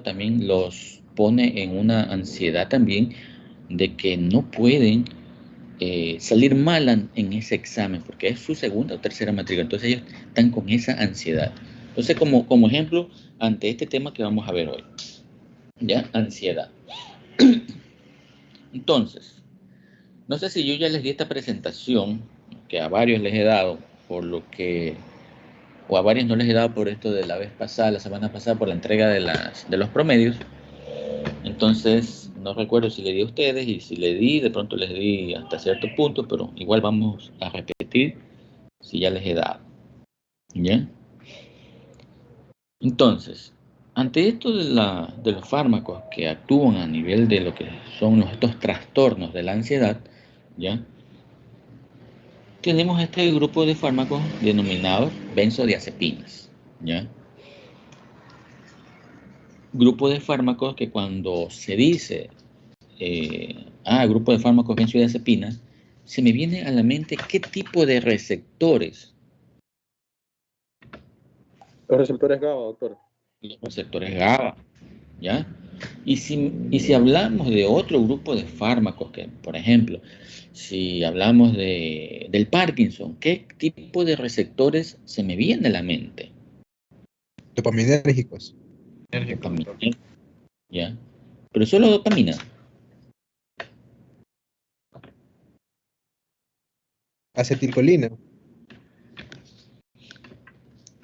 también los pone en una ansiedad también de que no pueden salir mal en ese examen, porque es su segunda o tercera matrícula. Entonces ellos están con esa ansiedad. Entonces, como ejemplo, ante este tema que vamos a ver hoy, ¿ya? Ansiedad. Entonces, no sé si yo ya les di esta presentación, que a varios les he dado, por lo que, o a varios no les he dado por esto de la vez pasada, la semana pasada, por la entrega de los promedios. Entonces, no recuerdo si le di a ustedes, y si le di, de pronto les di hasta cierto punto, pero igual vamos a repetir si ya les he dado. ¿Ya? Entonces, ante esto de los fármacos que actúan a nivel de lo que son estos trastornos de la ansiedad, ¿ya? Tenemos este grupo de fármacos denominados benzodiazepinas, ¿ya? Grupo de fármacos que cuando se dice, grupo de fármacos benzodiazepinas, se me viene a la mente qué tipo de receptores. Los receptores GABA, doctor. Los receptores GABA, ¿ya? Y si hablamos de otro grupo de fármacos, que por ejemplo, si hablamos del Parkinson, ¿qué tipo de receptores se me viene a la mente? Dopaminérgicos. Dopamina, ¿ya? Pero solo dopamina. Acetilcolina.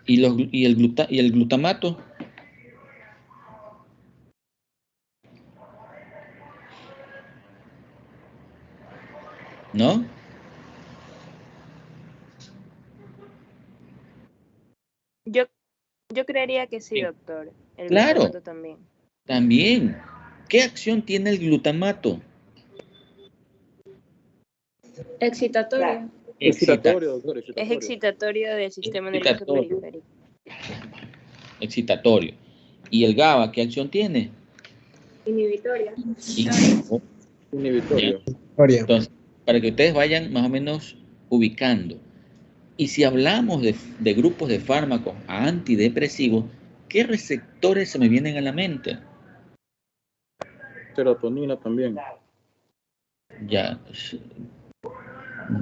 ¿Y el glutamato? ¿No? Yo creería que sí, doctor. El Claro, glutamato también. También. ¿Qué acción tiene el glutamato? Excitatorio. Excitatorio, doctor. Es excitatorio del sistema nervioso periférico. Excitatorio. ¿Y el GABA qué acción tiene? Inhibitoria. Inhibitorio. Entonces, para que ustedes vayan más o menos ubicando. Y si hablamos de grupos de fármacos antidepresivos, ¿qué receptores se me vienen a la mente? Serotonina también. Ya.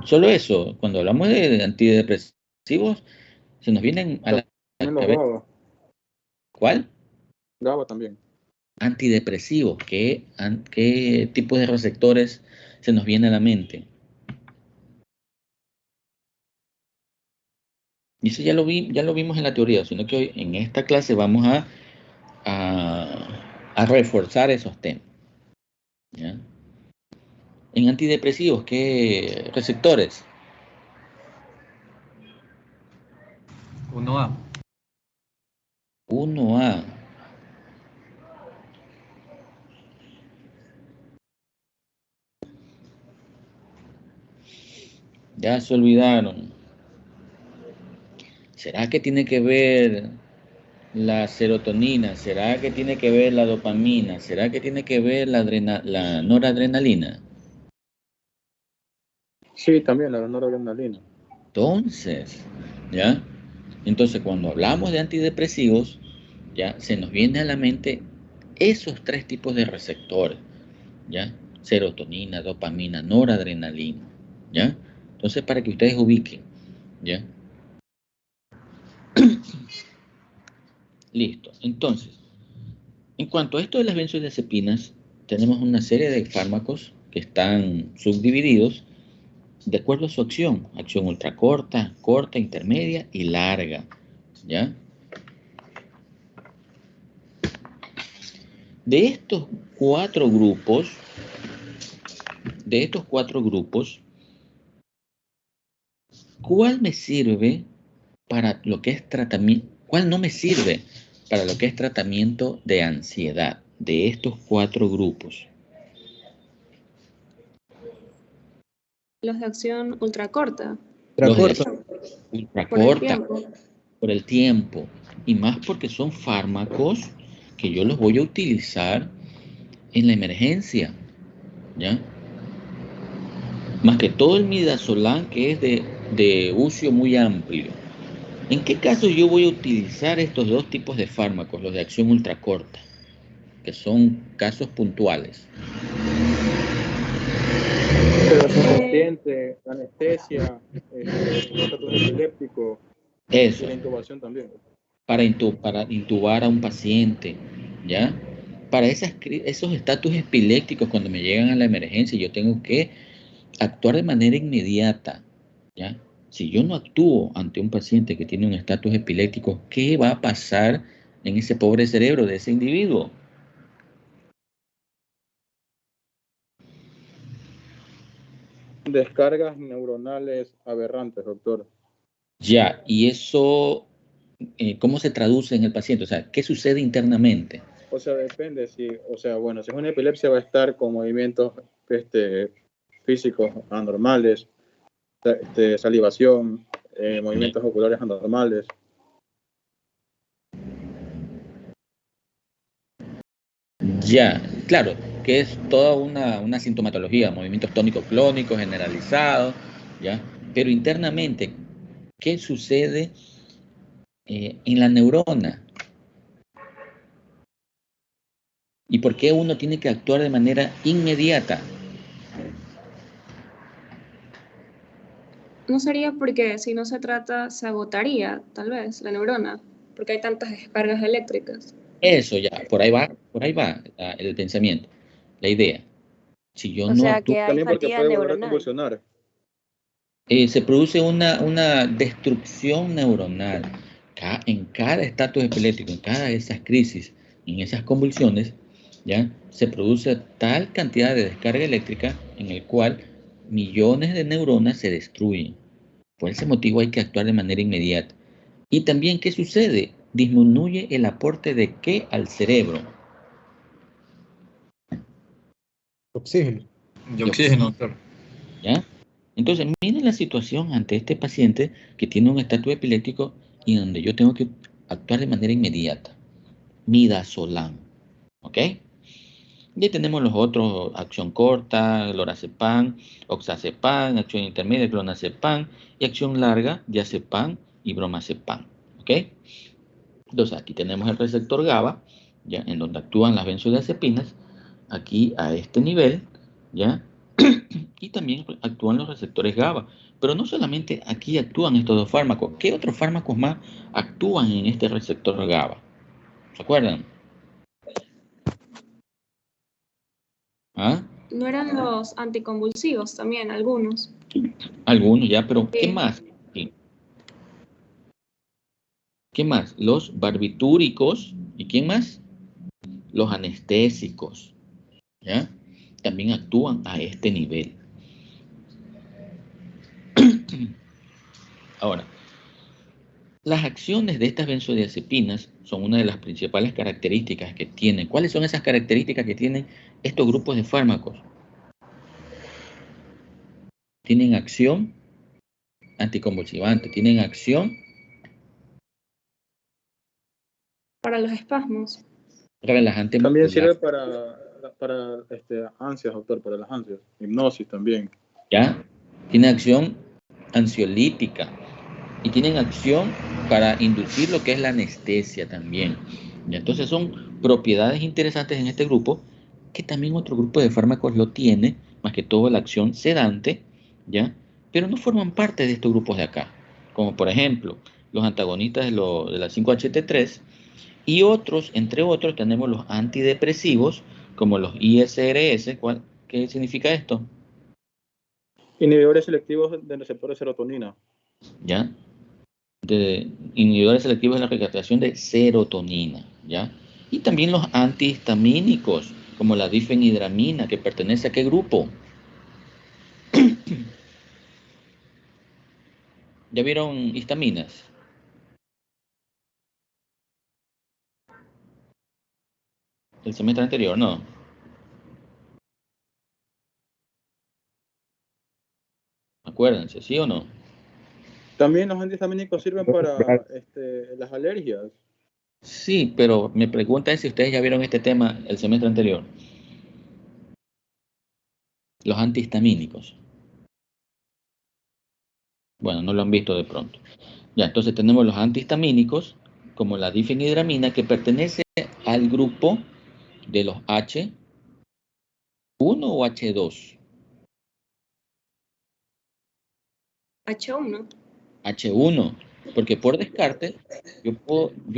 Solo eso. Cuando hablamos de antidepresivos, se nos vienen a la cabeza. GABA. ¿Cuál? GABA también. Antidepresivos. ¿Qué tipos de receptores se nos viene a la mente? Y eso ya lo vimos en la teoría, sino que hoy en esta clase vamos a reforzar esos temas. ¿Ya? En antidepresivos, ¿qué receptores? 1A. 1A. Ya se olvidaron. ¿Será que tiene que ver la serotonina? ¿Será que tiene que ver la dopamina? ¿Será que tiene que ver la noradrenalina? Sí, también la noradrenalina. Entonces, ¿ya? Entonces, cuando hablamos de antidepresivos, ya se nos viene a la mente esos tres tipos de receptores, ¿ya? Serotonina, dopamina, noradrenalina, ¿ya? Entonces, para que ustedes ubiquen, ¿ya? Listo. Entonces, en cuanto a esto de las benzodiazepinas, tenemos una serie de fármacos que están subdivididos de acuerdo a su acción ultracorta, corta, intermedia y larga, ¿ya? De estos cuatro grupos, ¿cuál me sirve para lo que es tratamiento? ¿Cuál no me sirve para lo que es tratamiento de ansiedad de estos cuatro grupos? Los de acción ultracorta. Ultracorta. Por el tiempo. Y más porque son fármacos que yo los voy a utilizar en la emergencia, ¿ya? Más que todo el midazolam, que es de uso muy amplio. ¿En qué caso yo voy a utilizar estos dos tipos de fármacos, los de acción ultracorta? que son casos puntuales. Sedación consciente, anestesia, estatus epiléptico y Eso, la intubación también. para intubar a un paciente, ¿ya? Para esos estatus epilépticos, cuando me llegan a la emergencia, yo tengo que actuar de manera inmediata, ¿ya? Si yo no actúo ante un paciente que tiene un estatus epiléptico, ¿qué va a pasar en ese pobre cerebro de ese individuo? Descargas neuronales aberrantes, doctor. Ya, y eso, ¿cómo se traduce en el paciente? O sea, ¿qué sucede internamente? O sea, depende si es una epilepsia va a estar con movimientos físicos anormales, salivación, movimientos oculares anormales. Ya, claro, que es toda una sintomatología, movimientos tónicos clónicos generalizados, ¿ya? Pero internamente, ¿qué sucede en la neurona? ¿Y por qué uno tiene que actuar de manera inmediata? ¿No sería porque si no se trata, se agotaría, tal vez, la neurona? Porque hay tantas descargas eléctricas. Eso ya, por ahí va el pensamiento, la idea. Si yo O no sea actúo, que hay También porque fatiga puede volver a neuronal. convulsionar. se produce una destrucción neuronal. En cada estatus epiléptico, en cada de esas crisis, en esas convulsiones, ¿ya? Se produce tal cantidad de descarga eléctrica en el cual millones de neuronas se destruyen. Por ese motivo hay que actuar de manera inmediata. Y también, ¿qué sucede? Disminuye el aporte de ¿qué? Al cerebro. Oxígeno. De oxígeno, doctor. ¿Ya? Entonces, miren la situación ante este paciente que tiene un estatus epiléptico y donde yo tengo que actuar de manera inmediata. Midazolam. ¿Ok? Y tenemos los otros, acción corta, lorazepam, oxazepam, acción intermedia, clonazepam, y acción larga, diazepam y bromazepam. ¿Ok? Entonces, aquí tenemos el receptor GABA, ¿ya? En donde actúan las benzodiazepinas, aquí a este nivel, ¿ya? Y también actúan los receptores GABA. Pero no solamente aquí actúan estos dos fármacos. ¿Qué otros fármacos más actúan en este receptor GABA? ¿Se acuerdan? ¿Ah? ¿No eran los anticonvulsivos también, algunos? Algunos ya, pero ¿qué Sí. más? Sí. ¿Qué más? Los barbitúricos. ¿Y quién más? Los anestésicos. ¿Ya? También actúan a este nivel. Ahora, las acciones de estas benzodiazepinas son una de las principales características que tienen. ¿Cuáles son esas características que tienen estos grupos de fármacos? Tienen acción anticonvulsivante, tienen acción Para los espasmos. relajante También muscular, sirve para ansias, doctor, para las ansias. Hipnosis también. ¿ya? Tiene acción ansiolítica y tienen acción para inducir lo que es la anestesia también. ¿Ya? Entonces son propiedades interesantes en este grupo que también otro grupo de fármacos lo tiene, más que todo la acción sedante, ¿ya? Pero no forman parte de estos grupos de acá, como por ejemplo los antagonistas de la 5-HT3 y otros, entre otros, tenemos los antidepresivos como los ISRS. ¿Qué significa esto? Inhibidores selectivos del receptor de serotonina. ¿Ya? De inhibidores selectivos de la recaptación de serotonina, ¿ya? Y también los antihistamínicos, como la difenhidramina, que pertenece a qué grupo. ¿Ya vieron histaminas? El semestre anterior, no. Acuérdense, ¿sí o no? También los antihistamínicos sirven para las alergias. Sí, pero me preguntan si ustedes ya vieron este tema el semestre anterior. Los antihistamínicos. Bueno, no lo han visto de pronto. Ya, entonces tenemos los antihistamínicos, como la difenhidramina, que pertenece al grupo de los H1 o H2. H1. H1, porque por descarte yo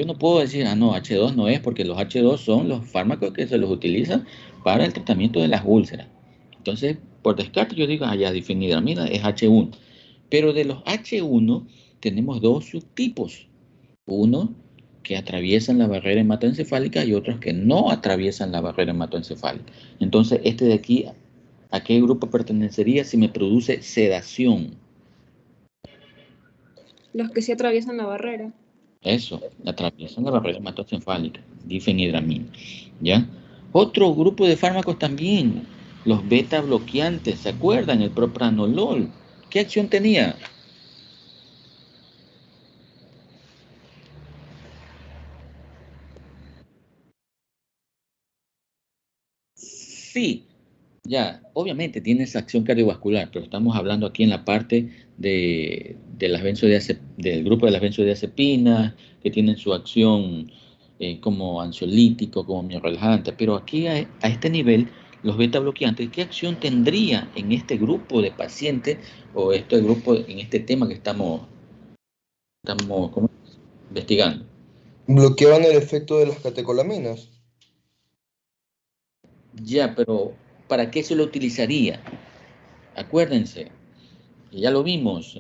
no puedo decir, no, H2 no es, porque los H2 son los fármacos que se los utilizan para el tratamiento de las úlceras. Entonces, por descarte yo digo, ya difenhidramina es H1. Pero de los H1 tenemos dos subtipos. Uno que atraviesan la barrera hematoencefálica y otros que no atraviesan la barrera hematoencefálica. Entonces, este de aquí, ¿a qué grupo pertenecería si me produce sedación? Los que sí atraviesan la barrera. Eso, atraviesan la barrera hematoencefálica, difenhidramina, ¿ya? Otro grupo de fármacos también, los beta bloqueantes, ¿se acuerdan? El propranolol, ¿qué acción tenía? Sí, ya, obviamente tiene esa acción cardiovascular, pero estamos hablando aquí en la parte de las del grupo de las benzodiazepinas, que tienen su acción como ansiolítico, como miorrelajante, pero aquí a este nivel, los beta bloqueantes, ¿qué acción tendría en este grupo de pacientes o este grupo, en este tema que estamos ¿cómo? Investigando? Bloqueaban el efecto de las catecolaminas. Ya, pero ¿para qué se lo utilizaría? Acuérdense, que ya lo vimos.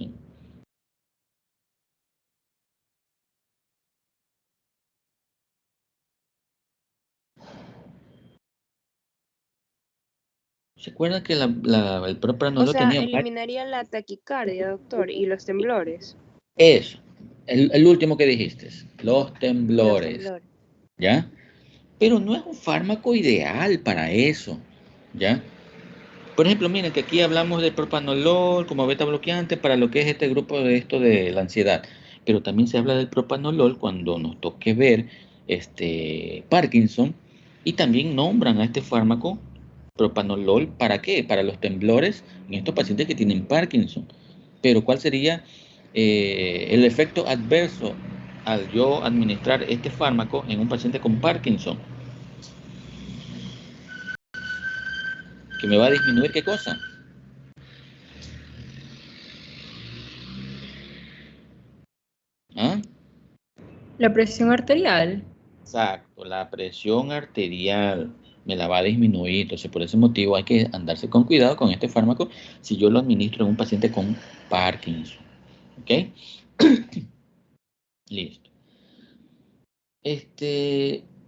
¿Se acuerdan que el propranolol O sea, tenía eliminaría la taquicardia, doctor, y los temblores. eso? El último que dijiste, los Los temblores, temblores. ¿ya? Pero no es un fármaco ideal para eso, ¿ya? Por ejemplo, miren que aquí hablamos del propranolol como beta bloqueante para lo que es este grupo de esto de la ansiedad, pero también se habla del propranolol cuando nos toque ver Parkinson, y también nombran a este fármaco propranolol, ¿para qué? Para los temblores en estos pacientes que tienen Parkinson. Pero ¿cuál sería el efecto adverso al yo administrar este fármaco en un paciente con Parkinson? Que me va a disminuir, ¿qué cosa? ¿Ah? La presión arterial. Exacto, la presión arterial me la va a disminuir. Entonces, por ese motivo hay que andarse con cuidado con este fármaco si yo lo administro en un paciente con Parkinson. ¿Ok? Listo.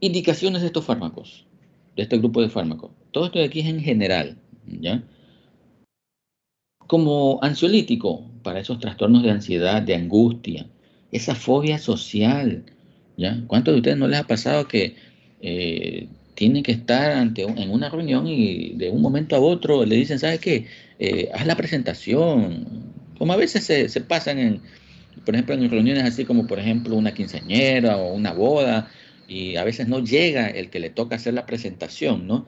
Indicaciones de estos fármacos, de este grupo de fármacos. Todo esto de aquí es en general, ¿ya? Como ansiolítico para esos trastornos de ansiedad, de angustia, esa fobia social, ¿ya? ¿Cuántos de ustedes no les ha pasado que tienen que estar en una reunión y de un momento a otro le dicen, ¿sabes qué? Haz la presentación. Como a veces se pasan por ejemplo, en reuniones así como, por ejemplo, una quinceañera o una boda, y a veces no llega el que le toca hacer la presentación, ¿no?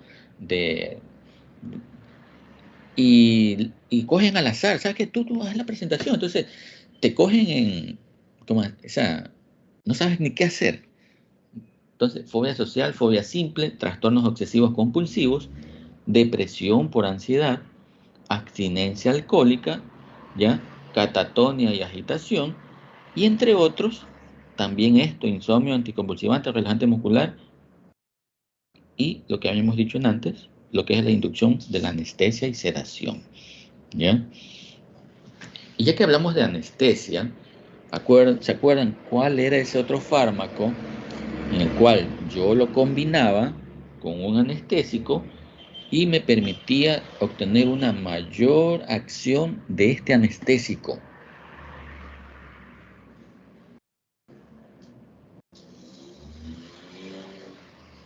Y cogen al azar, ¿sabes qué? Tú haces la presentación, entonces te cogen o sea, no sabes ni qué hacer. Entonces, fobia social, fobia simple, trastornos obsesivos compulsivos, depresión por ansiedad, abstinencia alcohólica, ¿ya? Catatonia y agitación, y entre otros, también insomnio, anticonvulsivante, relajante muscular, y lo que habíamos dicho antes, lo que es la inducción de la anestesia y sedación, ¿ya? Y ya que hablamos de anestesia, ¿se acuerdan cuál era ese otro fármaco en el cual yo lo combinaba con un anestésico y me permitía obtener una mayor acción de este anestésico?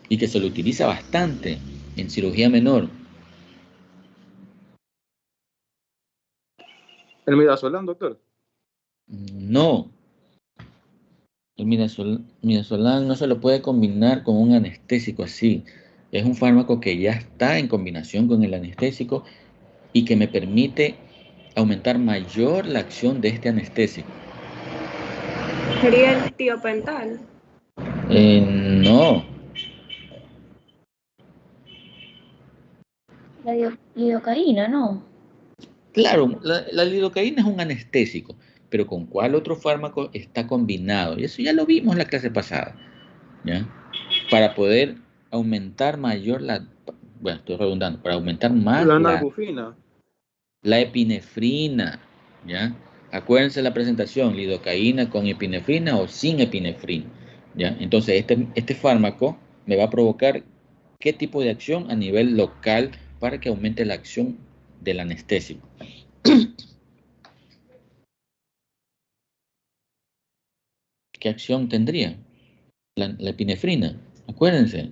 Y que se lo utiliza bastante en cirugía menor. ¿El midazolam, doctor? No, el midazolam no se lo puede combinar con un anestésico así. Es un fármaco que ya está en combinación con el anestésico y que me permite aumentar mayor la acción de este anestésico. Sería el tiopental. No, La lidocaína, ¿no? Claro, la lidocaína es un anestésico, pero ¿con cuál otro fármaco está combinado? Y eso ya lo vimos en la clase pasada, ¿ya? Para poder aumentar mayor bueno, estoy redundando, para aumentar más La nalbufina. la epinefrina, ¿ya? Acuérdense la presentación, lidocaína con epinefrina o sin epinefrina, ¿ya? Entonces, este fármaco me va a provocar qué tipo de acción a nivel local para que aumente la acción del anestésico. ¿Qué acción tendría? La epinefrina, acuérdense.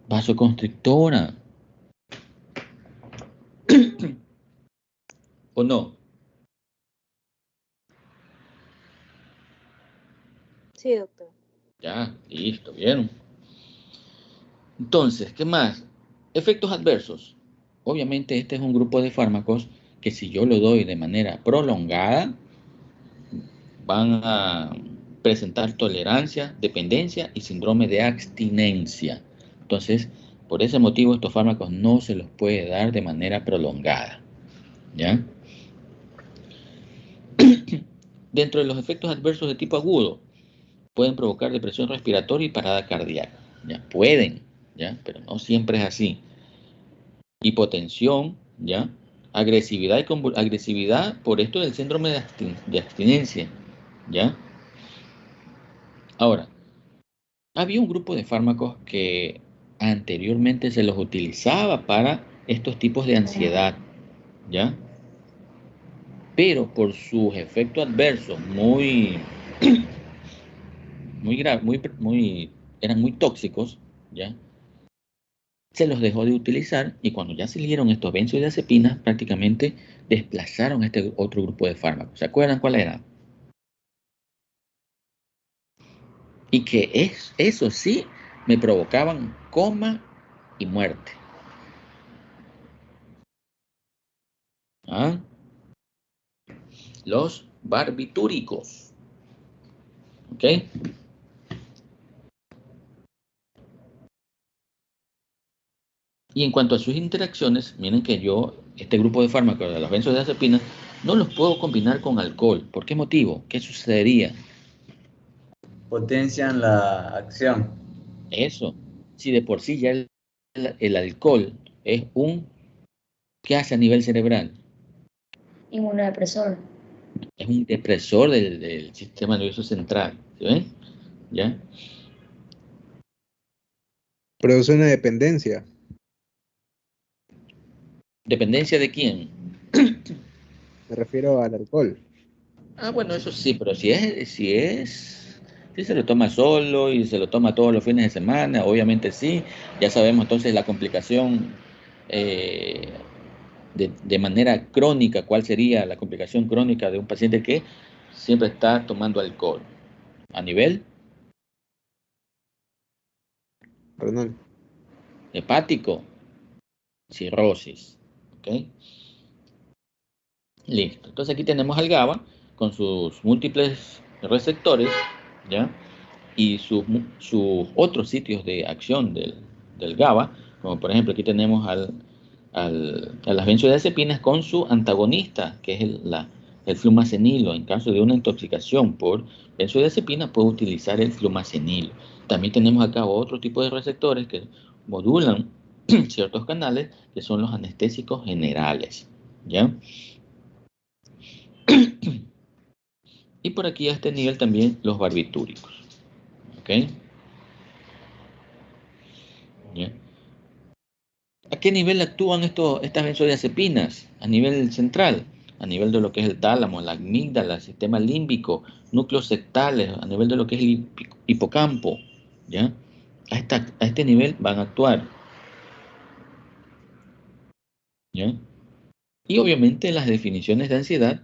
Vasoconstrictora. ¿O no? Sí, doctor. Ya, listo, ¿vieron? Entonces, ¿qué más? Efectos adversos. Obviamente este es un grupo de fármacos que si yo lo doy de manera prolongada, van a presentar tolerancia, dependencia y síndrome de abstinencia. Entonces, por ese motivo estos fármacos no se los puede dar de manera prolongada, ¿ya? Dentro de los efectos adversos de tipo agudo, pueden provocar depresión respiratoria y parada cardíaca. Ya pueden, ya, pero no siempre es así. Hipotensión, ya, agresividad y agresividad por esto del síndrome de abstinencia, ya. Ahora, había un grupo de fármacos que anteriormente se los utilizaba para estos tipos de ansiedad, ya, pero por sus efectos adversos muy graves, eran muy tóxicos, ya, se los dejó de utilizar y cuando ya salieron estos benzodiazepinas, prácticamente desplazaron este otro grupo de fármacos. ¿Se acuerdan cuál era? Y que eso sí me provocaban coma y muerte. ¿Ah? Los barbitúricos. ¿Ok? Y en cuanto a sus interacciones, miren que yo, este grupo de fármacos de las benzodiazepinas, no los puedo combinar con alcohol. ¿Por qué motivo? ¿Qué sucedería? Potencian la acción. Eso. Si de por sí ya el alcohol es ¿qué hace a nivel cerebral? Inmunodepresor. Es un depresor del sistema nervioso central. ¿Sí ven? ¿Ya? Produce una dependencia. ¿Dependencia de quién? Me refiero al alcohol. Ah, bueno, eso sí, pero si se lo toma solo y se lo toma todos los fines de semana, obviamente sí. Ya sabemos entonces la complicación de manera crónica, cuál sería la complicación crónica de un paciente que siempre está tomando alcohol. A nivel Renal. hepático, cirrosis. ¿Ok? Listo. Entonces aquí tenemos al GABA con sus múltiples receptores, ¿ya? Y sus otros sitios de acción del GABA, como por ejemplo aquí tenemos a las benzodiazepinas con su antagonista, que es el flumacenilo. En caso de una intoxicación por benzodiazepina, puede utilizar el flumacenilo. También tenemos acá otro tipo de receptores que modulan ciertos canales, que son los anestésicos generales, ¿ya? Y por aquí a este nivel también los barbitúricos. ¿Ok? ¿Ya? ¿A qué nivel actúan estas benzodiazepinas? A nivel central, a nivel de lo que es el tálamo, la amígdala, el sistema límbico, núcleos sectales, a nivel de lo que es el hipocampo. ¿Ya? A este nivel van a actuar. ¿Ya? Y obviamente las definiciones de ansiedad,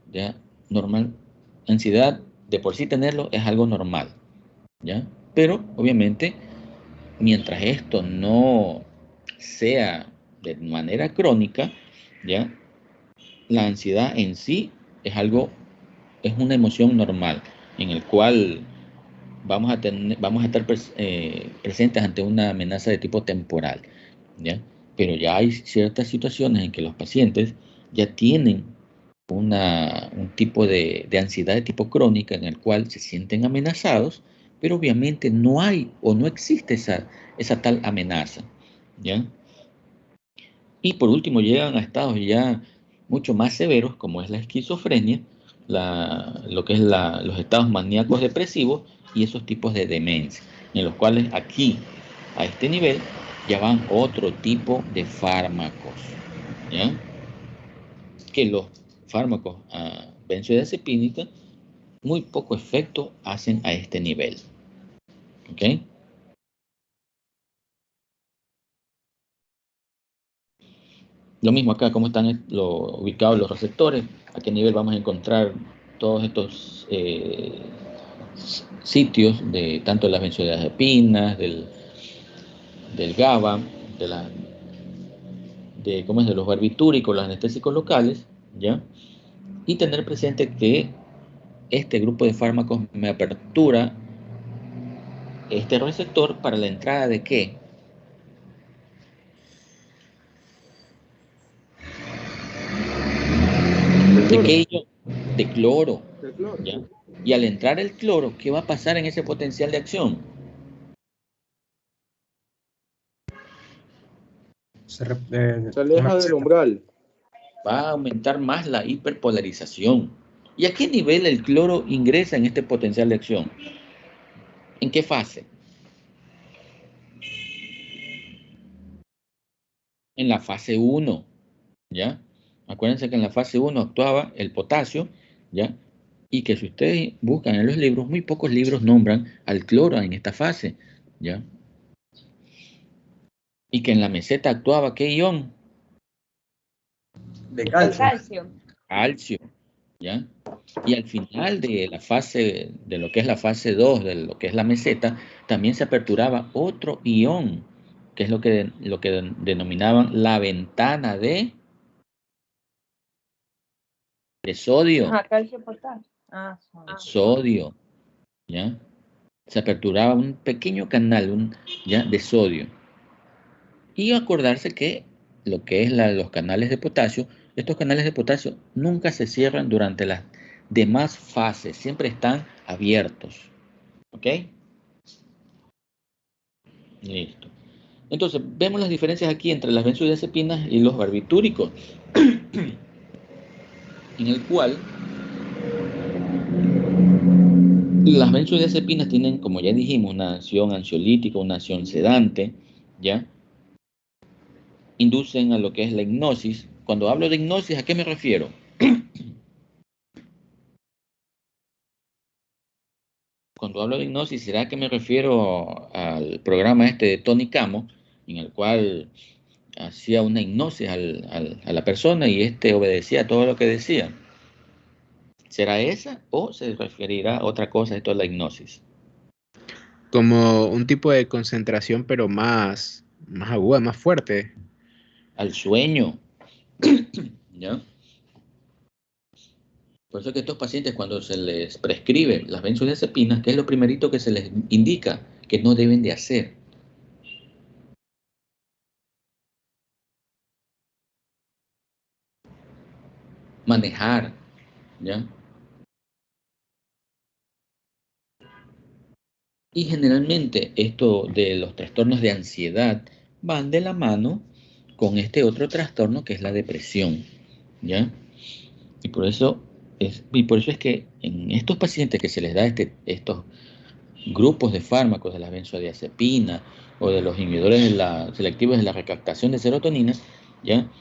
ya, normal, ansiedad de por sí tenerlo es algo normal, ¿ya? Pero obviamente mientras esto no sea de manera crónica, ¿ya? La ansiedad en sí es una emoción normal, en el cual vamos a estar presentes ante una amenaza de tipo temporal, ¿ya? Pero ya hay ciertas situaciones en que los pacientes ya tienen un tipo de ansiedad de tipo crónica en el cual se sienten amenazados, pero obviamente no hay o no existe esa tal amenaza, ¿ya? Y por último llegan a estados ya mucho más severos, como es la esquizofrenia, lo que es los estados maníacos depresivos y esos tipos de demencia, en los cuales aquí, a este nivel, ya van otro tipo de fármacos, ¿ya? Que los fármacos benzodiazepínicos muy poco efecto hacen a este nivel, ¿ok? Lo mismo acá, cómo están ubicados los receptores, a qué nivel vamos a encontrar todos estos sitios de tanto de las benzodiazepinas, del GABA, de los barbitúricos, los anestésicos locales, ¿ya? Y tener presente que este grupo de fármacos me apertura este receptor para la entrada de ¿qué? ¿De qué? De cloro. El cloro. ¿Ya? Y al entrar el cloro, ¿qué va a pasar en ese potencial de acción? Se aleja del umbral. Va a aumentar más la hiperpolarización. ¿Y a qué nivel el cloro ingresa en este potencial de acción? ¿En qué fase? En la fase 1, ¿ya? Acuérdense que en la fase 1 actuaba el potasio, ¿ya? Y que si ustedes buscan en los libros, muy pocos libros nombran al cloro en esta fase, ¿ya? Y que en la meseta actuaba ¿qué ion? De calcio. Calcio, ¿ya? Y al final de la fase, de lo que es la fase 2, de lo que es la meseta, también se aperturaba otro ion, que es lo que denominaban la ventana de sodio. Calcio potasio. Sodio, ¿ya? Se aperturaba un pequeño canal, ¿ya? De sodio. Y acordarse que lo que es los canales de potasio, estos canales de potasio nunca se cierran durante las demás fases, siempre están abiertos. ¿Ok? Listo. Entonces, vemos las diferencias aquí entre las benzodiazepinas y los barbitúricos, en el cual las benzodiazepinas tienen, como ya dijimos, una acción ansiolítica, una acción sedante, ¿ya? Inducen a lo que es la hipnosis. Cuando hablo de hipnosis, ¿a qué me refiero? Cuando hablo de hipnosis, ¿será que me refiero al programa este de Tony Camo, en el cual hacía una hipnosis a la persona y obedecía todo lo que decía? ¿Será esa o se referirá a otra cosa esto de la hipnosis? Como un tipo de concentración, pero más aguda, más fuerte. Al sueño, ¿ya? Por eso que estos pacientes, cuando se les prescribe las benzodiazepinas, ¿qué es lo primerito que se les indica que no deben de hacer? Manejar, ¿ya? Y generalmente esto de los trastornos de ansiedad van de la mano con este otro trastorno que es la depresión, ¿ya? Y por eso es que en estos pacientes que se les da estos grupos de fármacos de la benzodiazepina o de los inhibidores selectivos de la recaptación de serotonina, ¿ya?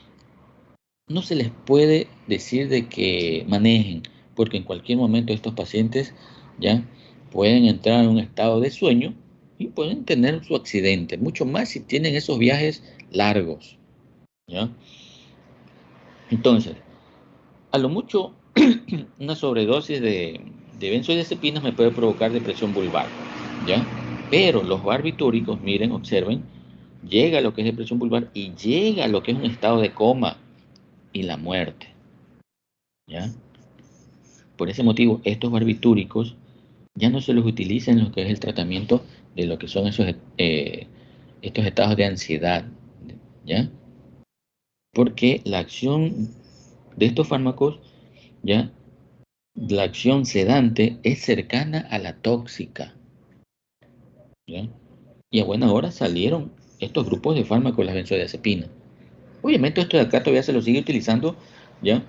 No se les puede decir de que manejen, porque en cualquier momento estos pacientes ya pueden entrar en un estado de sueño y pueden tener su accidente, mucho más si tienen esos viajes largos, ¿ya? Entonces, a lo mucho, una sobredosis de benzodiazepinas me puede provocar depresión vulvar, ¿ya? Pero los barbitúricos, miren, observen, llega a lo que es depresión vulvar y llega a lo que es un estado de coma y la muerte, ¿ya? Por ese motivo, estos barbitúricos ya no se los utiliza en lo que es el tratamiento de lo que son estos estados de ansiedad, ¿ya? Porque la acción de estos fármacos, ¿ya? La acción sedante es cercana a la tóxica, ¿ya? Y a buena hora salieron estos grupos de fármacos, las benzodiazepinas. Obviamente esto de acá todavía se lo sigue utilizando, ¿ya?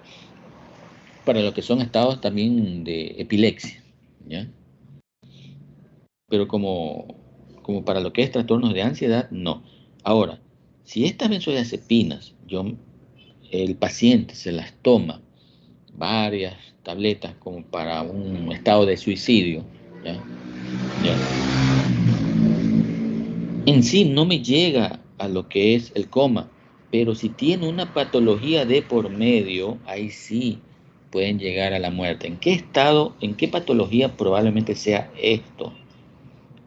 Para lo que son estados también de epilepsia, ¿ya? Pero como para lo que es trastornos de ansiedad, no. Ahora, si estas benzodiazepinas, el paciente se las toma varias tabletas como para un estado de suicidio, ¿ya? ¿Ya? En sí no me llega a lo que es el coma, pero si tiene una patología de por medio, ahí sí pueden llegar a la muerte. ¿En qué estado, en qué patología probablemente sea esto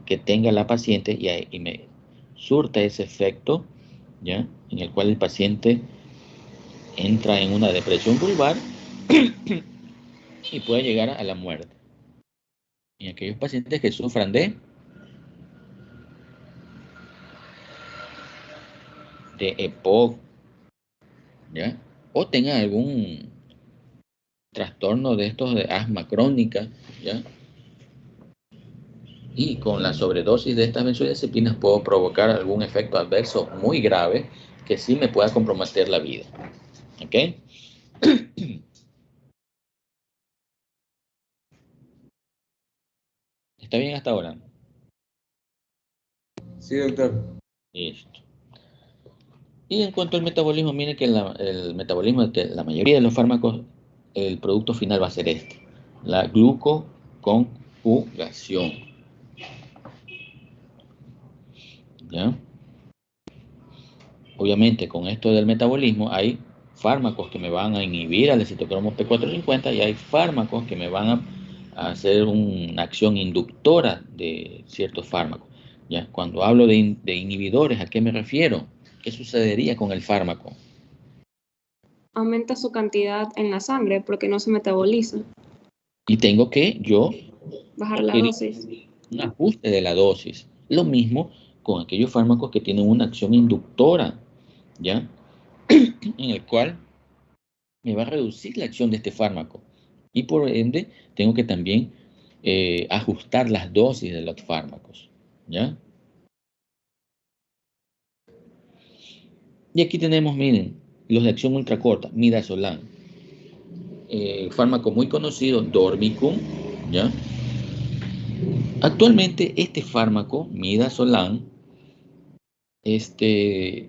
que tenga la paciente y me surta ese efecto, ¿ya? En el cual el paciente entra en una depresión vulvar y puede llegar a la muerte? En aquellos pacientes que sufran de EPOC, ¿ya? O tengan algún trastorno de estos de asma crónica, ¿ya? Y con la sobredosis de estas benzodiazepinas puedo provocar algún efecto adverso muy grave que sí me pueda comprometer la vida. ¿Ok? ¿Está bien hasta ahora? Sí, doctor. Listo. Y en cuanto al metabolismo, miren que el metabolismo de la mayoría de los fármacos, el producto final va a ser este, la glucoconjugación, ¿ya? Obviamente, con esto del metabolismo hay fármacos que me van a inhibir al citocromo P450 y hay fármacos que me van a hacer una acción inductora de ciertos fármacos, ¿ya? Cuando hablo de inhibidores, ¿a qué me refiero? ¿Qué sucedería con el fármaco? Aumenta su cantidad en la sangre porque no se metaboliza. Y tengo que yo Bajar la dosis. un ajuste de la dosis. Lo mismo con aquellos fármacos que tienen una acción inductora, ¿ya? En el cual me va a reducir la acción de este fármaco. Y por ende, tengo que también ajustar las dosis de los fármacos, ¿ya? Y aquí tenemos, miren, los de acción ultracorta, midazolam. Fármaco muy conocido, Dormicum, ¿ya? Actualmente este fármaco, midazolam, se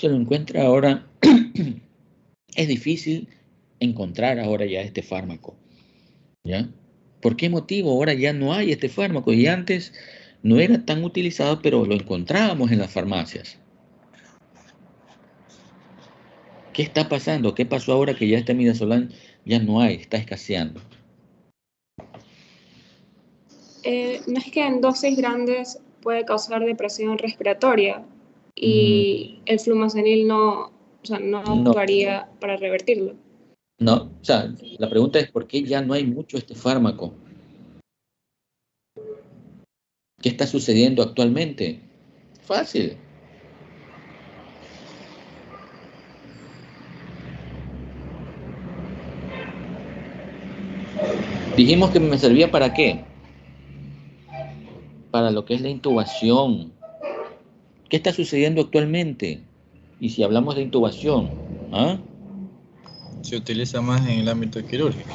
lo encuentra ahora, es difícil encontrar ahora ya este fármaco, ¿ya? ¿Por qué motivo ahora ya no hay este fármaco? Y antes no era tan utilizado, pero lo encontrábamos en las farmacias. ¿Qué está pasando? ¿Qué pasó ahora que ya este midazolam ya no hay, está escaseando? No es que en dosis grandes puede causar depresión respiratoria y el flumazenil no actuaría para revertirlo. No, o sea, la pregunta es ¿por qué ya no hay mucho este fármaco? ¿Qué está sucediendo actualmente? Fácil. Dijimos que me servía ¿para qué? Para lo que es la intubación. ¿Qué está sucediendo actualmente? Y si hablamos de intubación, ¿ah? Se utiliza más en el ámbito quirúrgico.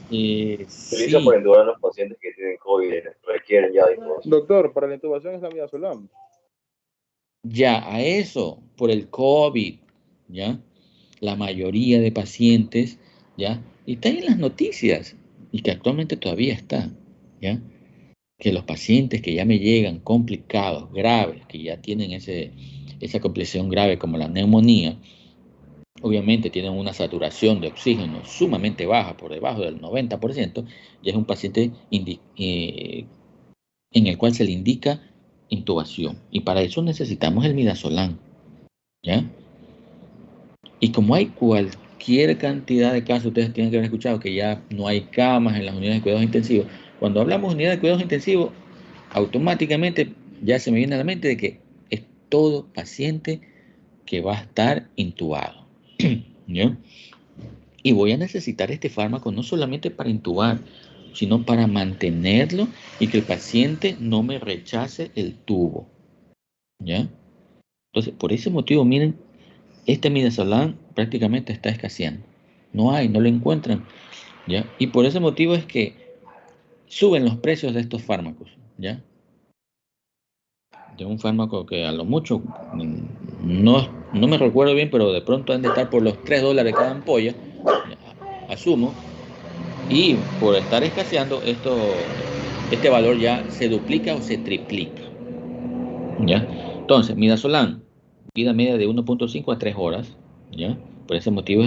Se utiliza para intubar a los pacientes que tienen COVID y requieren ya de intubación. Doctor, para la intubación es la midazolam. Ya, a eso, por el COVID, ¿ya? La mayoría de pacientes, ¿ya? Y está en las noticias, y que actualmente todavía está, ¿ya? Que los pacientes que ya me llegan complicados, graves, que ya tienen esa complicación grave como la neumonía, obviamente tienen una saturación de oxígeno sumamente baja, por debajo del 90%, ya es un paciente en el cual se le indica intubación. Y para eso necesitamos el midazolam, ¿ya? Y como hay cualquier cantidad de casos, ustedes tienen que haber escuchado que ya no hay camas en las unidades de cuidados intensivos. Cuando hablamos de unidades de cuidados intensivos, automáticamente ya se me viene a la mente de que es todo paciente que va a estar intubado. ¿Ya? Y voy a necesitar este fármaco no solamente para intubar, sino para mantenerlo y que el paciente no me rechace el tubo. ¿Ya? Entonces, por ese motivo, miren, este midazolam prácticamente está escaseando. No hay, no lo encuentran. ¿Ya? Y por ese motivo es que suben los precios de estos fármacos. ¿Ya? De un fármaco que a lo mucho, no me recuerdo bien, pero de pronto han de estar por los $3 cada ampolla, asumo, y por estar escaseando, este valor ya se duplica o se triplica. ¿Ya? Entonces, midazolam, vida media de 1.5 a 3 horas, ¿ya? Por ese motivo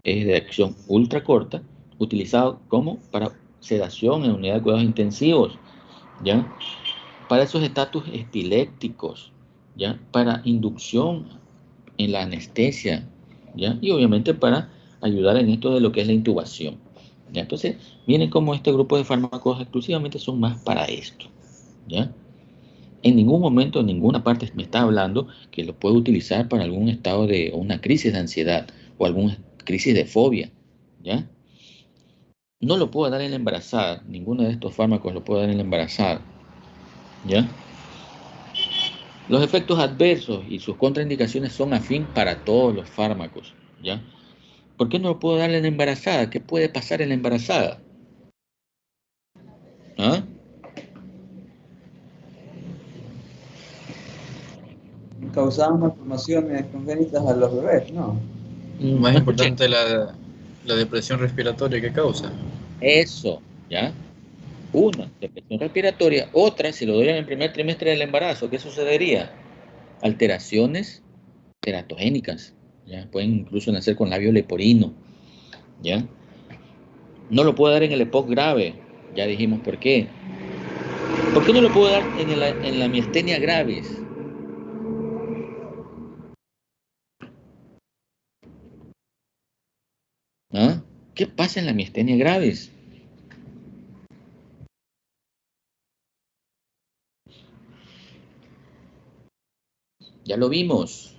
es de acción ultra corta, utilizado como para sedación en unidad de cuidados intensivos, ¿ya? Para esos estatus epilépticos, ¿ya? Para inducción en la anestesia, ¿ya? Y obviamente para ayudar en esto de lo que es la intubación, ¿ya? Entonces, miren cómo este grupo de fármacos exclusivamente son más para esto, ¿ya? En ningún momento, en ninguna parte me está hablando que lo puedo utilizar para algún estado de o una crisis de ansiedad o alguna crisis de fobia, ¿ya? No lo puedo dar en la embarazada, ninguno de estos fármacos lo puedo dar en la embarazada, ¿ya? Los efectos adversos y sus contraindicaciones son afín para todos los fármacos, ¿ya? ¿Por qué no lo puedo dar en la embarazada? ¿Qué puede pasar en la embarazada? ¿Ah? Causaban malformaciones congénitas a los bebés, ¿no? Más importante la depresión respiratoria que causa. Eso, ¿ya? Una, depresión respiratoria. Otra, si lo doy en el primer trimestre del embarazo, ¿qué sucedería? Alteraciones teratogénicas, ¿ya? Pueden incluso nacer con labio leporino, ¿ya? No lo puedo dar en el EPOC grave, ya dijimos por qué. ¿Por qué no lo puedo dar en la miastenia gravis? ¿Ah? ¿Qué pasa en la miastenia gravis? Ya lo vimos.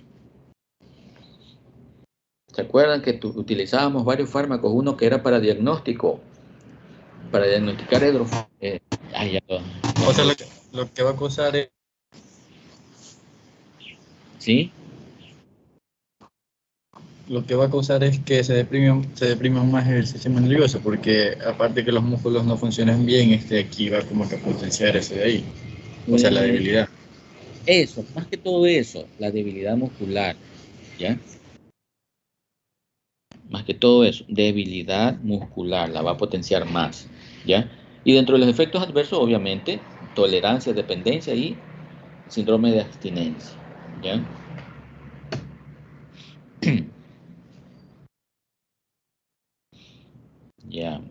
¿Se acuerdan que utilizábamos varios fármacos? Uno que era para diagnóstico, para diagnosticar O sea, lo que va a causar es... ¿Sí? Lo que va a causar es que se deprima más el sistema nervioso, porque aparte que los músculos no funcionan bien, aquí va como que a potenciar ese de ahí. O sea, la debilidad. Eso, más que todo eso, la debilidad muscular, ¿ya? Más que todo eso, debilidad muscular, la va a potenciar más, ¿ya? Y dentro de los efectos adversos, obviamente, tolerancia, dependencia y síndrome de abstinencia, ¿ya? Ya.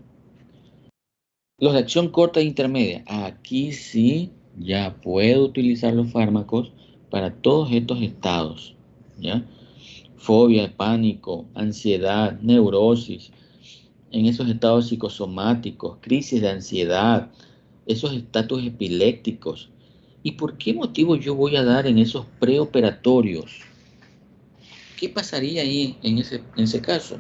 Los de acción corta e intermedia, aquí sí ya puedo utilizar los fármacos para todos estos estados, ¿ya? Fobia, pánico, ansiedad, neurosis, en esos estados psicosomáticos, crisis de ansiedad, esos estatus epilépticos. ¿Y por qué motivo yo voy a dar en esos preoperatorios? ¿Qué pasaría ahí en ese caso?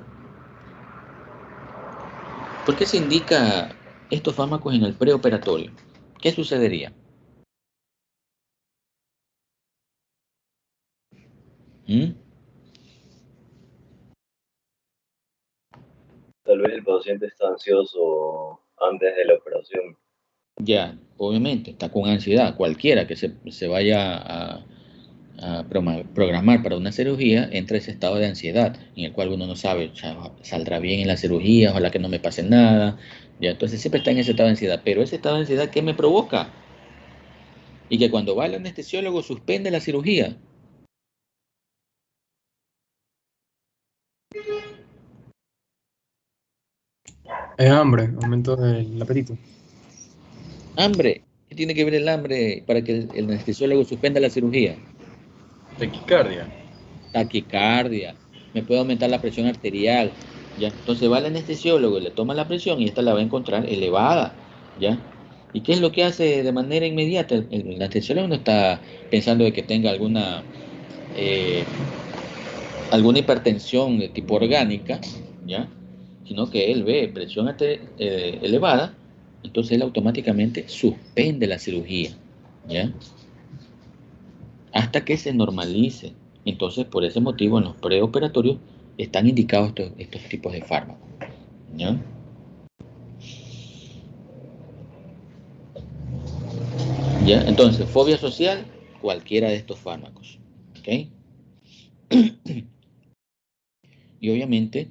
¿Por qué se indica estos fármacos en el preoperatorio? ¿Qué sucedería? Tal vez el paciente está ansioso antes de la operación. Ya, obviamente, está con ansiedad. Cualquiera que se vaya a programar para una cirugía entra ese estado de ansiedad en el cual uno no sabe, o sea, saldrá bien en la cirugía, ojalá que no me pase nada. Ya, entonces siempre está en ese estado de ansiedad. Pero ese estado de ansiedad, ¿qué me provoca? Y que cuando va el anestesiólogo suspende la cirugía. Es hambre, aumento del apetito. Hambre. ¿Qué tiene que ver el hambre para que el anestesiólogo suspenda la cirugía? Taquicardia. Taquicardia. me puede aumentar la presión arterial, ¿ya? Entonces va el anestesiólogo y le toma la presión y esta la va a encontrar elevada, ¿ya? ¿Y qué es lo que hace de manera inmediata? El anestesiólogo no está pensando de que tenga alguna hipertensión de tipo orgánica, ¿ya? Sino que él ve presión elevada, entonces él automáticamente suspende la cirugía, ¿ya? Hasta que se normalice. Entonces, por ese motivo, en los preoperatorios están indicados estos tipos de fármacos, ¿ya? ¿Ya? Entonces, fobia social, cualquiera de estos fármacos, ¿ok? Y obviamente,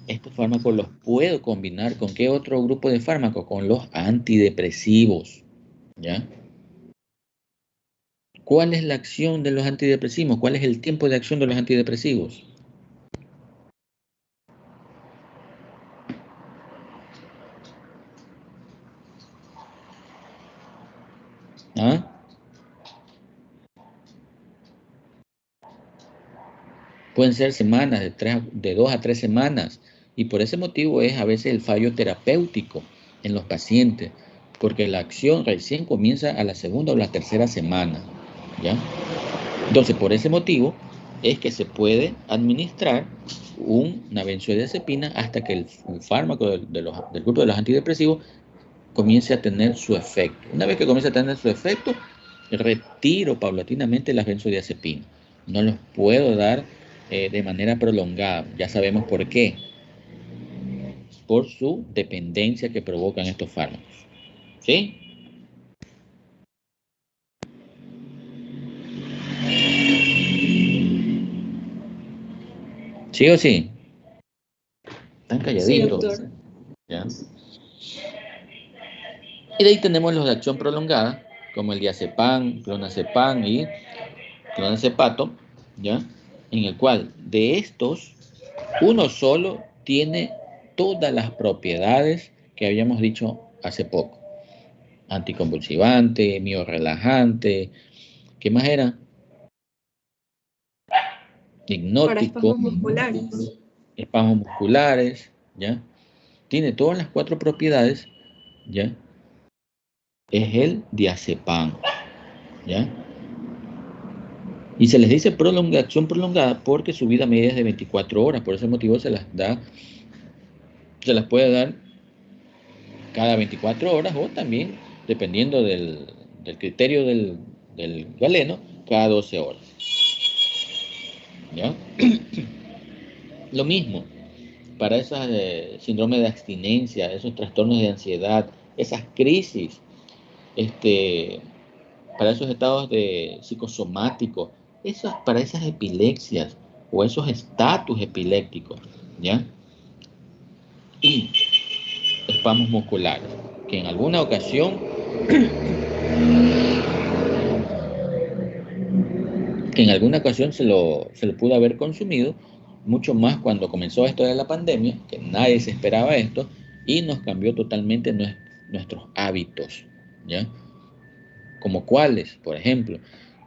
estos fármacos los puedo combinar con ¿qué otro grupo de fármacos? Con los antidepresivos, ¿ya? ¿Cuál es la acción de los antidepresivos? ¿Cuál es el tiempo de acción de los antidepresivos? ¿Ah? Pueden ser semanas, de 2 a 3 semanas. Y por ese motivo es a veces el fallo terapéutico en los pacientes, porque la acción recién comienza a la segunda o la tercera semana, ¿ya? Entonces, por ese motivo es que se puede administrar una benzodiazepina hasta que el fármaco del grupo de los antidepresivos comience a tener su efecto. Una vez que comience a tener su efecto, retiro paulatinamente las benzodiazepinas. No los puedo dar de manera prolongada. Ya sabemos por qué. Por su dependencia que provocan estos fármacos. ¿Sí? ¿Sí o sí? Están calladitos. Sí, doctor. ¿Ya? Y de ahí tenemos los de acción prolongada, como el diazepam, clonazepam y clonazepato, ¿ya? En el cual de estos, uno solo tiene todas las propiedades que habíamos dicho hace poco. Anticonvulsivante, miorrelajante, ¿qué más era? Hipnótico. Para espasmos musculares. Espasmos musculares, ¿ya? Tiene todas las 4 propiedades, ¿ya? Es el diazepam, ¿ya? Y se les dice acción prolongada porque su vida media es de 24 horas. Por ese motivo se las puede dar cada 24 horas o también, dependiendo del criterio del galeno, cada 12 horas. ¿Ya? Lo mismo para esos síndrome de abstinencia, esos trastornos de ansiedad, esas crisis, para esos estados de psicosomáticos, para esas epilepsias o esos estatus epilépticos, ¿ya? Y espasmos musculares, que en alguna ocasión se lo pudo haber consumido, mucho más cuando comenzó esto de la pandemia, que nadie se esperaba esto, y nos cambió totalmente nuestros hábitos, ¿ya? Como cuáles, por ejemplo,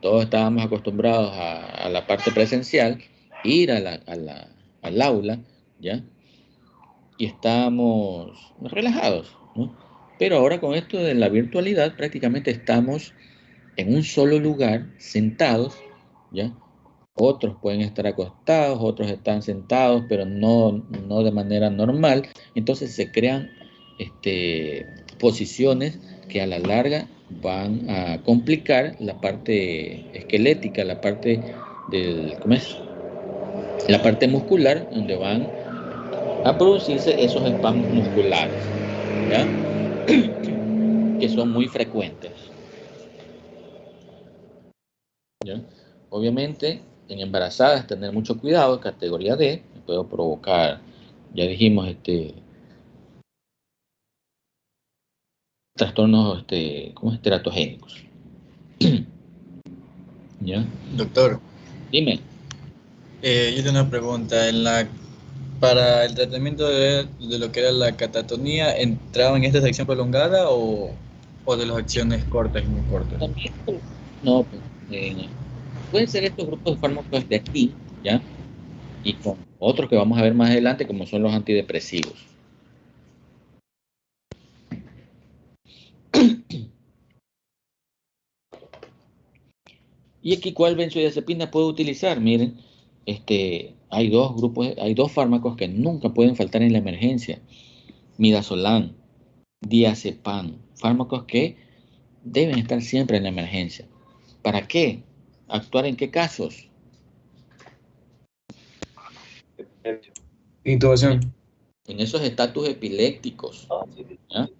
todos estábamos acostumbrados a la parte presencial, ir al aula, ¿ya? Y estábamos relajados, ¿no? Pero ahora con esto de la virtualidad prácticamente estamos en un solo lugar, sentados, ¿ya? Otros pueden estar acostados, otros están sentados, pero no de manera normal. Entonces se crean posiciones que a la larga van a complicar la parte esquelética, la parte la parte muscular, donde van a producirse esos espasmos musculares, ¿ya? Que son muy frecuentes, ¿ya? Obviamente, en embarazadas tener mucho cuidado, categoría D, puede provocar, ya dijimos, trastornos teratogénicos. ¿Ya? Doctor. Dime. Yo tengo una pregunta. Para el tratamiento de lo que era la catatonía, ¿entraba en esta sección prolongada o de las acciones cortas y muy cortas? También, no, pueden ser estos grupos de fármacos de aquí, ¿ya? y con otros que vamos a ver más adelante, como son los antidepresivos. Y aquí, ¿cuál benzodiazepina puedo utilizar? Miren, hay dos fármacos que nunca pueden faltar en la emergencia: midazolam, diazepam, fármacos que deben estar siempre en la emergencia. ¿Para qué? ¿Actuar en qué casos? Intubación. En esos estatus epilépticos. ¿Ya?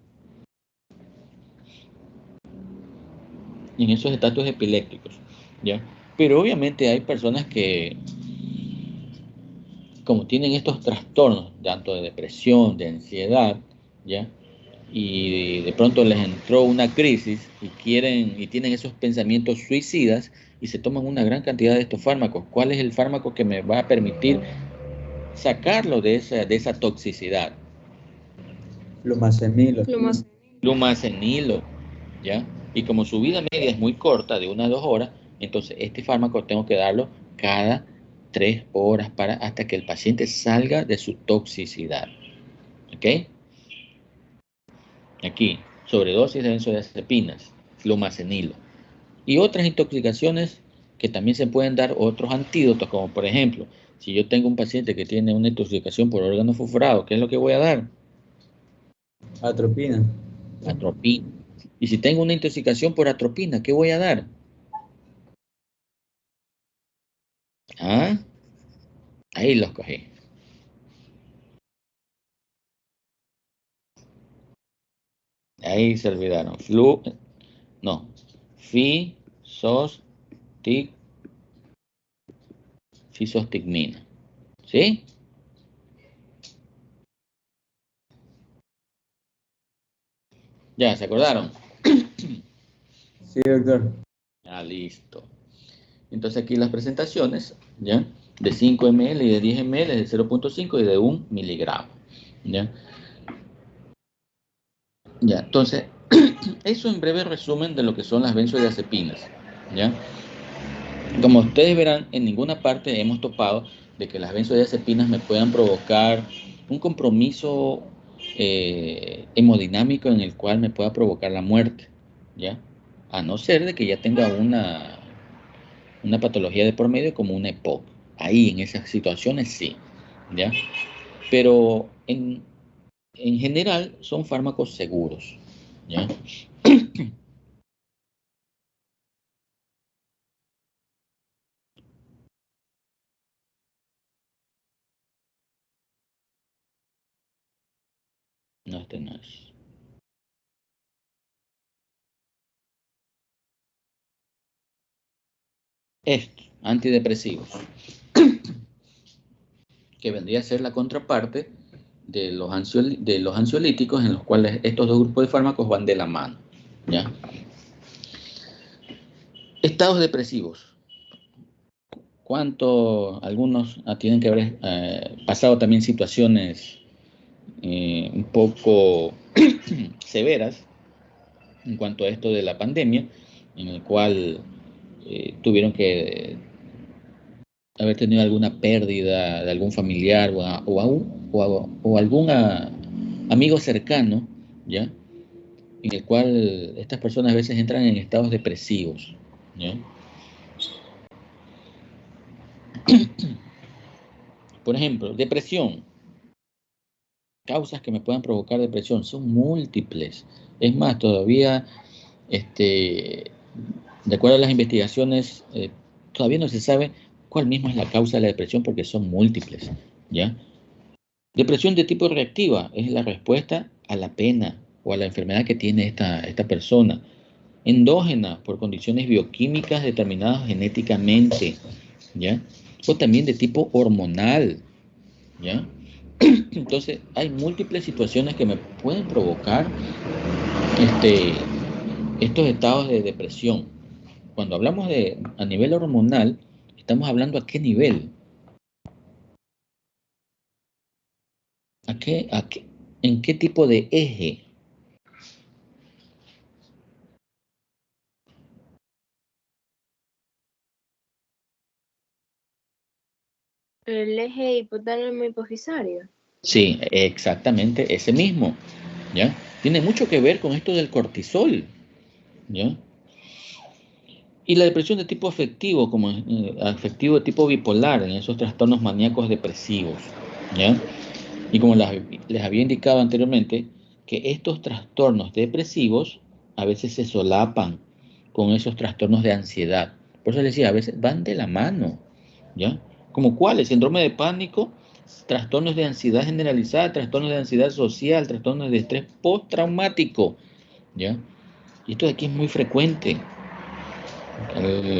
En esos estatus epilépticos. ¿Ya? Pero obviamente hay personas que, como tienen estos trastornos, tanto de depresión, de ansiedad, ¿ya? Y de pronto les entró una crisis y tienen esos pensamientos suicidas y se toman una gran cantidad de estos fármacos. ¿Cuál es el fármaco que me va a permitir sacarlo de esa toxicidad? Flumazenilo. Flumazenilo, ¿ya? Y como su vida media es muy corta, de 1 a 2 horas, entonces este fármaco tengo que darlo cada 3 horas hasta que el paciente salga de su toxicidad. ¿Ok? Aquí, sobredosis de benzodiazepinas, flumazenilo. Y otras intoxicaciones que también se pueden dar, otros antídotos, como por ejemplo, si yo tengo un paciente que tiene una intoxicación por órgano fosforado, ¿qué es lo que voy a dar? Atropina. Atropina. Y si tengo una intoxicación por atropina, ¿qué voy a dar? ¿Ah? Ahí los cogí. Ahí se olvidaron. Fisostigmina. ¿Sí? ¿Ya se acordaron? Sí, doctor. Ah, listo. Entonces aquí las presentaciones, ¿ya? De 5 ml y de 10 ml, de 0.5 y de 1 miligramo, ¿ya? Ya, entonces, eso en breve resumen de lo que son las benzodiazepinas, ¿ya? Como ustedes verán, en ninguna parte hemos topado de que las benzodiazepinas me puedan provocar un compromiso hemodinámico en el cual me pueda provocar la muerte, ¿ya? A no ser de que ya tenga una patología de por medio como una EPOC. Ahí, en esas situaciones, sí, ¿ya? Pero en general son fármacos seguros, ¿ya? No, este no es. Esto, antidepresivos, que vendría a ser la contraparte de los ansiolíticos, en los cuales estos dos grupos de fármacos van de la mano, ¿ya? Estados depresivos. ¿Cuánto algunos tienen que haber pasado también situaciones un poco severas en cuanto a esto de la pandemia, en el cual tuvieron que haber tenido alguna pérdida de algún familiar o algún amigo cercano, ¿ya? En el cual estas personas a veces entran en estados depresivos, ¿ya? Por ejemplo, depresión. Causas que me puedan provocar depresión son múltiples. Es más, todavía, de acuerdo a las investigaciones, todavía no se sabe cuál misma es la causa de la depresión porque son múltiples, ¿ya? Depresión de tipo reactiva es la respuesta a la pena o a la enfermedad que tiene esta persona. Endógena, por condiciones bioquímicas determinadas genéticamente, ¿ya? O también de tipo hormonal, ¿ya? Entonces, hay múltiples situaciones que me pueden provocar estos estados de depresión. Cuando hablamos a nivel hormonal, estamos hablando a qué nivel, en qué tipo de eje. El eje hipotálamo hipofisario. Sí, exactamente ese mismo, ¿ya? Tiene mucho que ver con esto del cortisol, ¿ya? Y la depresión de tipo afectivo, como afectivo de tipo bipolar, en esos trastornos maníacos depresivos, ¿ya? Y como les había indicado anteriormente, que estos trastornos depresivos a veces se solapan con esos trastornos de ansiedad. Por eso les decía, a veces van de la mano, ¿ya? ¿Como cuáles? Síndrome de pánico, trastornos de ansiedad generalizada, trastornos de ansiedad social, trastornos de estrés postraumático, ¿ya? Y esto de aquí es muy frecuente.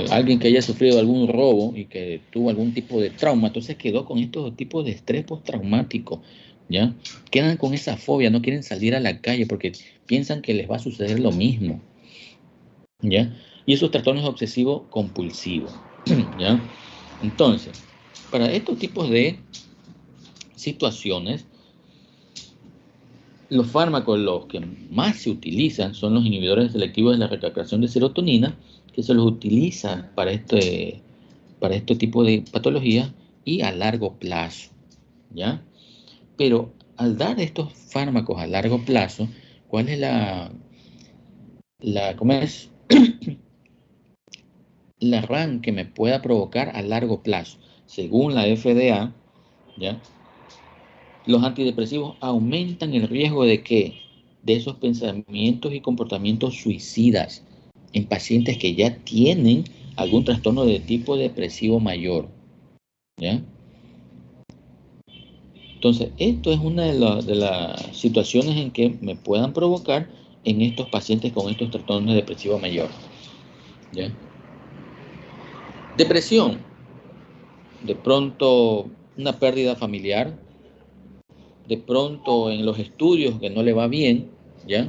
Alguien que haya sufrido algún robo y que tuvo algún tipo de trauma, entonces quedó con estos tipos de estrés postraumático, ¿ya? Quedan con esa fobia, no quieren salir a la calle porque piensan que les va a suceder lo mismo, ¿ya? Y esos trastornos obsesivos compulsivos, ¿ya? Entonces, para estos tipos de situaciones, los fármacos los que más se utilizan son los inhibidores selectivos de la recaptación de serotonina, que se los utiliza para este tipo de patologías y a largo plazo, ¿ya? Pero al dar estos fármacos a largo plazo, ¿cuál es cómo es? La RAM que me pueda provocar a largo plazo? Según la FDA, ¿ya? Los antidepresivos aumentan el riesgo de ¿qué? De esos pensamientos y comportamientos suicidas en pacientes que ya tienen algún trastorno de tipo depresivo mayor, ¿ya? Entonces, esto es una de las situaciones en que me puedan provocar en estos pacientes con estos trastornos depresivos mayores, ¿ya? Depresión, de pronto una pérdida familiar, de pronto en los estudios que no le va bien, ¿ya?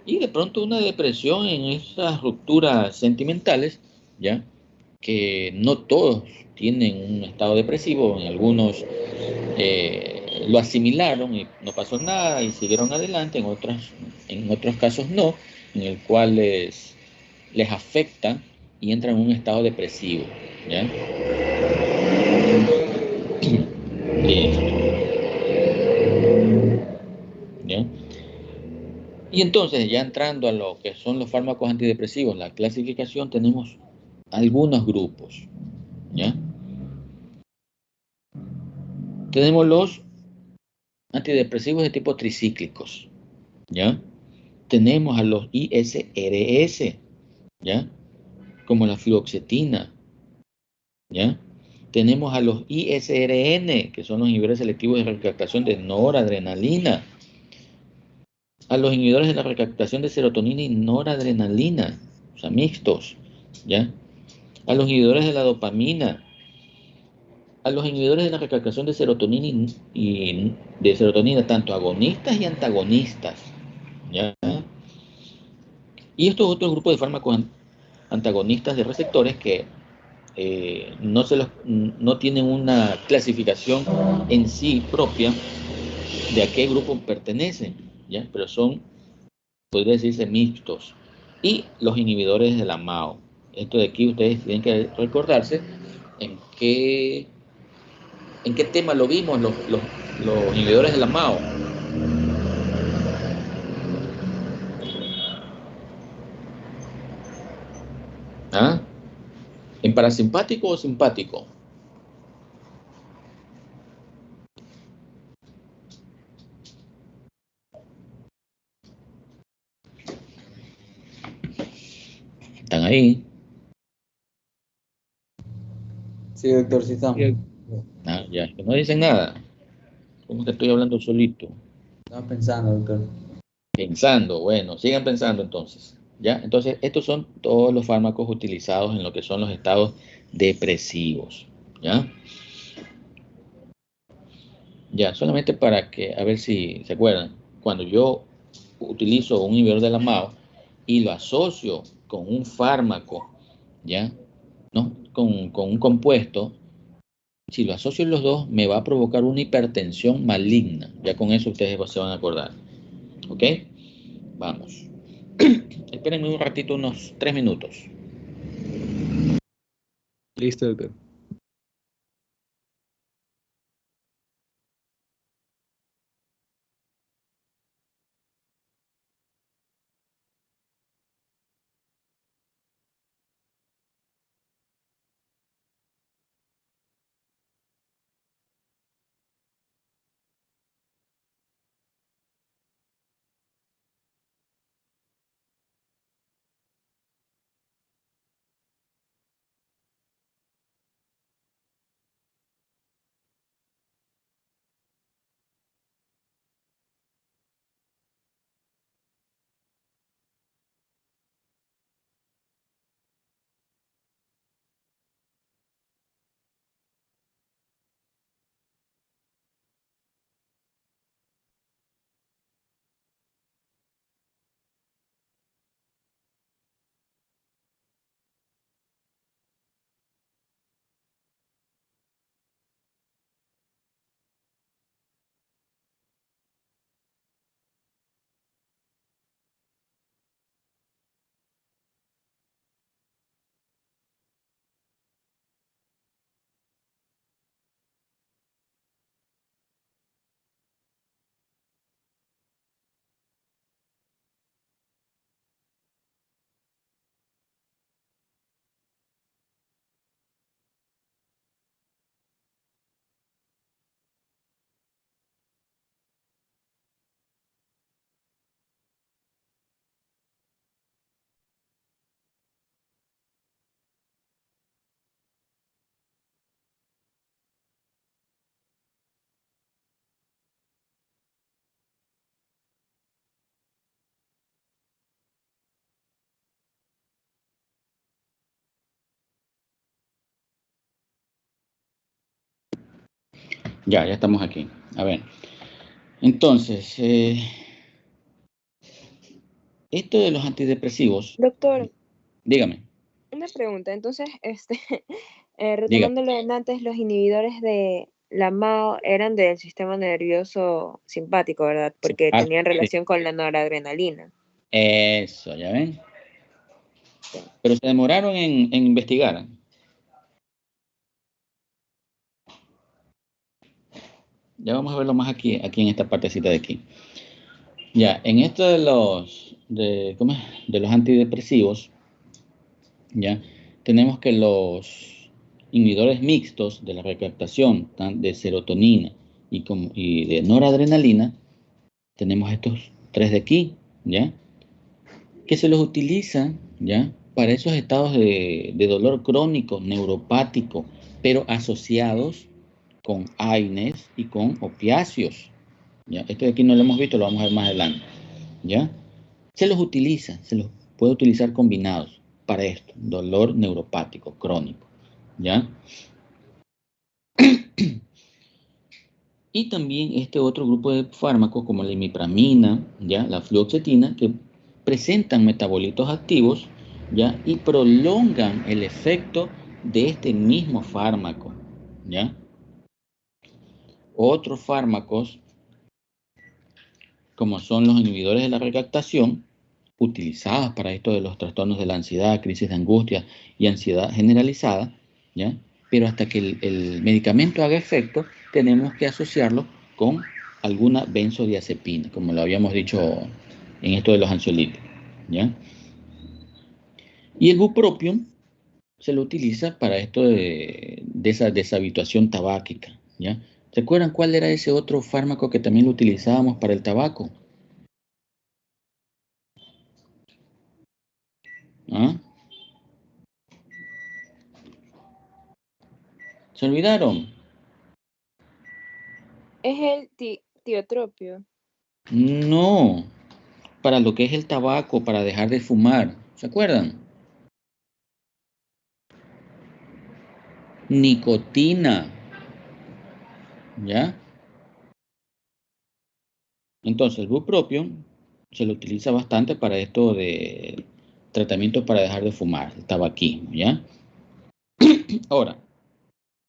Y de pronto una depresión en esas rupturas sentimentales, ¿ya? Que no todos tienen un estado depresivo, en algunos lo asimilaron y no pasó nada y siguieron adelante, en otros casos no, en el cual les afecta y entran en un estado depresivo, ¿ya? ¿Ya? Y entonces, ya entrando a lo que son los fármacos antidepresivos, la clasificación, tenemos algunos grupos, ¿ya? Tenemos los antidepresivos de tipo tricíclicos, ¿ya? Tenemos a los ISRS, ¿ya? Como la fluoxetina, ¿ya? Tenemos a los ISRN, que son los inhibidores selectivos de recaptación de noradrenalina, a los inhibidores de la recaptación de serotonina y noradrenalina, o sea, mixtos, ¿ya? A los inhibidores de la dopamina, a los inhibidores de la recaptación de serotonina y de serotonina, tanto agonistas y antagonistas, ¿ya? Y estos otros grupos de fármacos antagonistas de receptores que no tienen una clasificación en sí propia de a qué grupo pertenecen, ¿ya? Pero son, podría decirse, mixtos. Y los inhibidores de la MAO. Esto de aquí ustedes tienen que recordarse en qué tema lo vimos, los inhibidores de la MAO. ¿Ah? ¿En parasimpático o simpático? ¿Están ahí? Sí, doctor, sí estamos. Ah, ya, que no dicen nada. ¿Cómo que estoy hablando solito? Estaba pensando, doctor. Pensando, bueno, sigan pensando entonces. ¿Ya? Entonces, estos son todos los fármacos utilizados en lo que son los estados depresivos. ¿Ya? Ya, solamente para que, a ver si se acuerdan, cuando yo utilizo un inhibidor de la MAO y lo asocio con un fármaco, ¿ya? ¿No? Con un compuesto, si lo asocio los dos, me va a provocar una hipertensión maligna. Ya con eso ustedes se van a acordar. ¿Ok? Vamos. Espérenme un ratito, unos 3 minutos. Listo, doctor. Ya estamos aquí. A ver. Entonces, esto de los antidepresivos. Doctor, Dígame. una pregunta. Entonces, Dígame. retomando lo de antes, los inhibidores de la MAO eran del sistema nervioso simpático, ¿verdad? Porque tenían Sí. relación con la noradrenalina. Eso, ¿ya ven? Pero se demoraron en investigar. Ya vamos a verlo más aquí en esta partecita de aquí. Ya, en esto de los antidepresivos, ya, tenemos que los inhibidores mixtos de la recaptación de serotonina y de noradrenalina, tenemos estos tres de aquí, ya, que se los utiliza, ya, para esos estados de dolor crónico, neuropático, pero asociados con AINES y con opiáceos. ¿Ya? Esto de aquí no lo hemos visto, lo vamos a ver más adelante. ¿Ya? Se los puede utilizar combinados para esto, dolor neuropático crónico. ¿Ya? Y también este otro grupo de fármacos como la imipramina, ¿ya? La fluoxetina, que presentan metabolitos activos, ¿ya? Y prolongan el efecto de este mismo fármaco. ¿Ya? Otros fármacos, como son los inhibidores de la recaptación, utilizados para esto de los trastornos de la ansiedad, crisis de angustia y ansiedad generalizada, ¿ya? Pero hasta que el medicamento haga efecto, tenemos que asociarlo con alguna benzodiazepina, como lo habíamos dicho en esto de los ansiolíticos, ¿ya? Y el bupropión se lo utiliza para esto de esa deshabituación tabáquica, ¿ya? ¿Se acuerdan cuál era ese otro fármaco que también lo utilizábamos para el tabaco? ¿Ah? ¿Se olvidaron? Es el tiotropio. No, para lo que es el tabaco, para dejar de fumar. ¿Se acuerdan? Nicotina. ¿Ya? Entonces, el bupropión se lo utiliza bastante para esto de tratamientos para dejar de fumar, el tabaquismo, ¿ya? Ahora,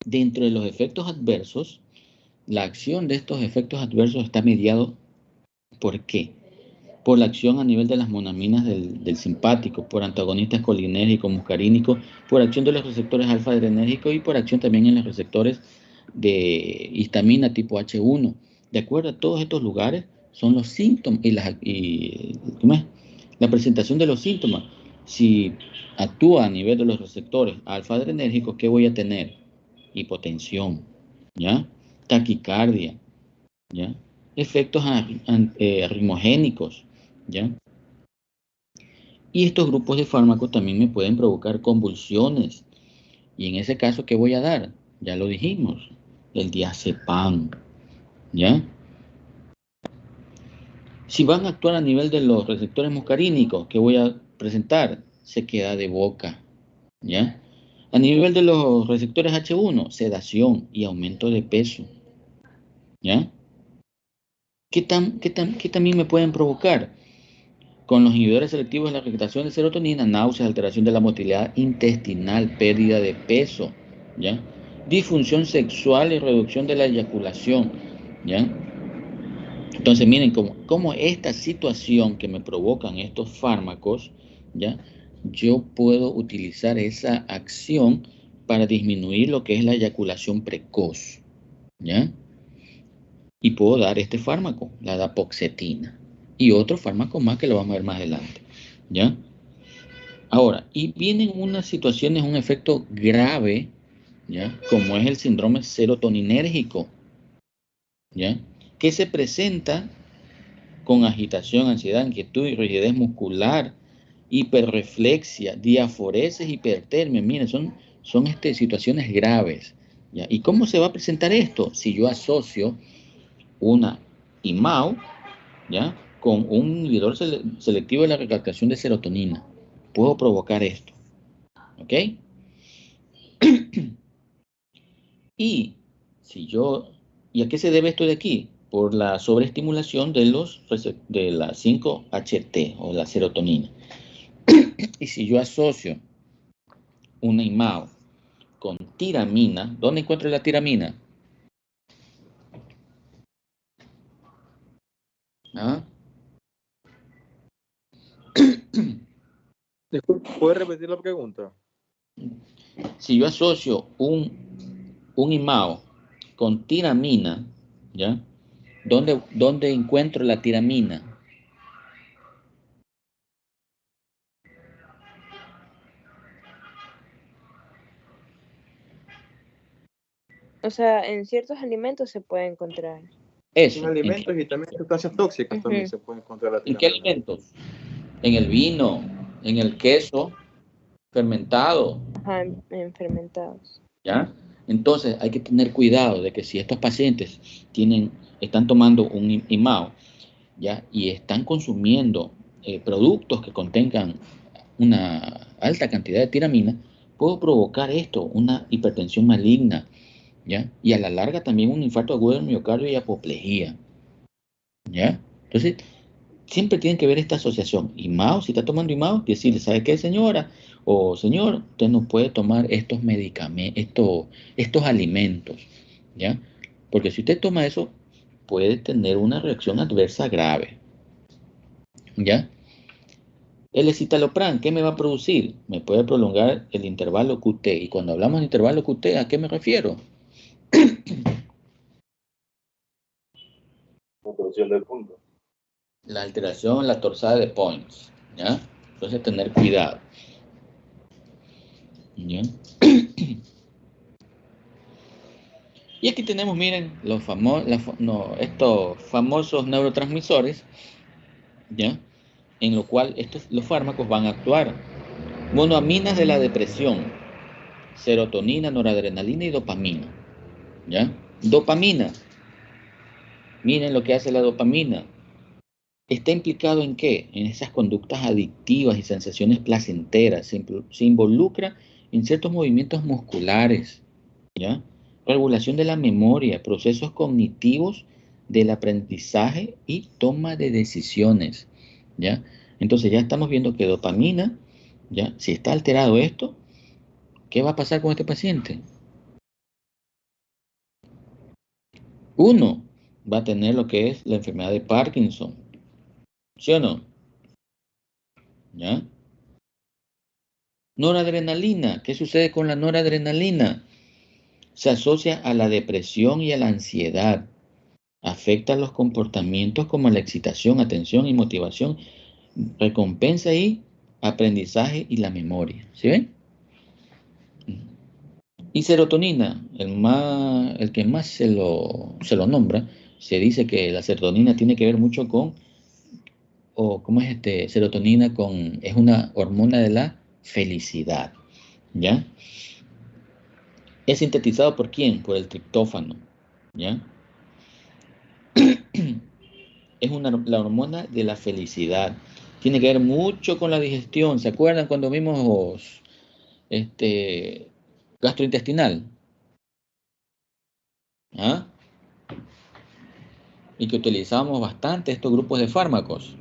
dentro de los efectos adversos, la acción de estos efectos adversos está mediado ¿por qué? Por la acción a nivel de las monaminas del simpático, por antagonistas colinérgicos, muscarínicos, por acción de los receptores alfa-adrenérgicos y por acción también en los receptores de histamina tipo H1. De acuerdo a todos estos lugares, son los síntomas la presentación de los síntomas. Si actúa a nivel de los receptores alfa-adrenérgicos, ¿qué voy a tener? Hipotensión, ¿ya? Taquicardia, ¿ya? Efectos arritmogénicos, ¿ya? Y estos grupos de fármacos también me pueden provocar convulsiones. Y en ese caso, ¿qué voy a dar? Ya lo dijimos, el diazepam, ¿ya? Si van a actuar a nivel de los receptores muscarínicos, ¿qué voy a presentar? Sequedad de boca, ¿ya? A nivel de los receptores H1, sedación y aumento de peso, ¿ya? ¿Qué también me pueden provocar? Con los inhibidores selectivos de la recaptación de serotonina, náuseas, alteración de la motilidad intestinal, pérdida de peso, ¿ya? Disfunción sexual y reducción de la eyaculación, ¿ya? Entonces, miren cómo esta situación que me provocan estos fármacos, ¿ya? Yo puedo utilizar esa acción para disminuir lo que es la eyaculación precoz, ¿ya? Y puedo dar este fármaco, la dapoxetina, y otro fármaco más que lo vamos a ver más adelante, ¿ya? Ahora, y vienen unas situaciones, un efecto grave, ¿ya? Como es el síndrome serotoninérgico, ¿ya? Que se presenta con agitación, ansiedad, inquietud y rigidez muscular, hiperreflexia, diaforesis, hipertermia. Miren, son situaciones graves, ¿ya? ¿Y cómo se va a presentar esto? Si yo asocio una IMAO, ¿ya? Con un inhibidor selectivo de la recaptación de serotonina, puedo provocar esto, ¿ok? Y si yo ¿Y a qué se debe esto de aquí? Por la sobreestimulación de la 5-HT o la serotonina. Y si yo asocio una IMAO con tiramina, ¿dónde encuentro la tiramina? ¿Ah? Disculpe, ¿puede repetir la pregunta? Si yo asocio un IMAO con tiramina, ¿ya? ¿Dónde encuentro la tiramina? O sea, en ciertos alimentos se puede encontrar. En alimentos y también sustancias tóxicas también se puede encontrar la ¿En qué tiramina. alimentos? En el vino, en el queso fermentado. Ajá, en fermentados. ¿Ya? Entonces hay que tener cuidado de que si estos pacientes están tomando un IMAO, ¿ya? Y están consumiendo productos que contengan una alta cantidad de tiramina, puede provocar esto, una hipertensión maligna, ¿ya? Y a la larga también un infarto agudo del miocardio y apoplejía, ¿ya? Entonces, siempre tienen que ver esta asociación. IMAO, si está tomando IMAO, decirle, ¿sabe qué, señora? O señor, usted no puede tomar estos medicamentos, estos alimentos, ¿ya? Porque si usted toma eso, puede tener una reacción adversa grave, ¿ya? El escitalopram, ¿qué me va a producir? Me puede prolongar el intervalo QT. Y cuando hablamos de intervalo QT, ¿a qué me refiero? Introducción del punto. La alteración, la torsada de Points, ¿ya? Entonces, tener cuidado, ¿ya? Y aquí tenemos, miren, estos famosos neurotransmisores, ¿ya? En lo cual los fármacos van a actuar. Monoaminas de la depresión, serotonina, noradrenalina y dopamina, ¿ya? Dopamina, miren lo que hace la dopamina. ¿Está implicado en qué? En esas conductas adictivas y sensaciones placenteras. Se involucra en ciertos movimientos musculares, ¿ya? Regulación de la memoria, procesos cognitivos del aprendizaje y toma de decisiones, ¿ya? Entonces ya estamos viendo que dopamina, ¿ya? Si está alterado esto, ¿qué va a pasar con este paciente? Uno, va a tener lo que es la enfermedad de Parkinson, ¿sí o no? ¿Ya? Noradrenalina, ¿qué sucede con la noradrenalina? Se asocia a la depresión y a la ansiedad. Afecta los comportamientos como la excitación, atención y motivación, recompensa y aprendizaje y la memoria. ¿Sí ven? Y serotonina, el que más se lo nombra, se dice que la serotonina tiene que ver mucho con, ¿cómo es serotonina es una hormona de la felicidad, ¿ya? Es sintetizado por quién? Por el triptófano, ¿ya? Es la hormona de la felicidad. Tiene que ver mucho con la digestión. ¿Se acuerdan cuando vimos gastrointestinal? ¿Ah? Y que utilizamos bastante estos grupos de fármacos.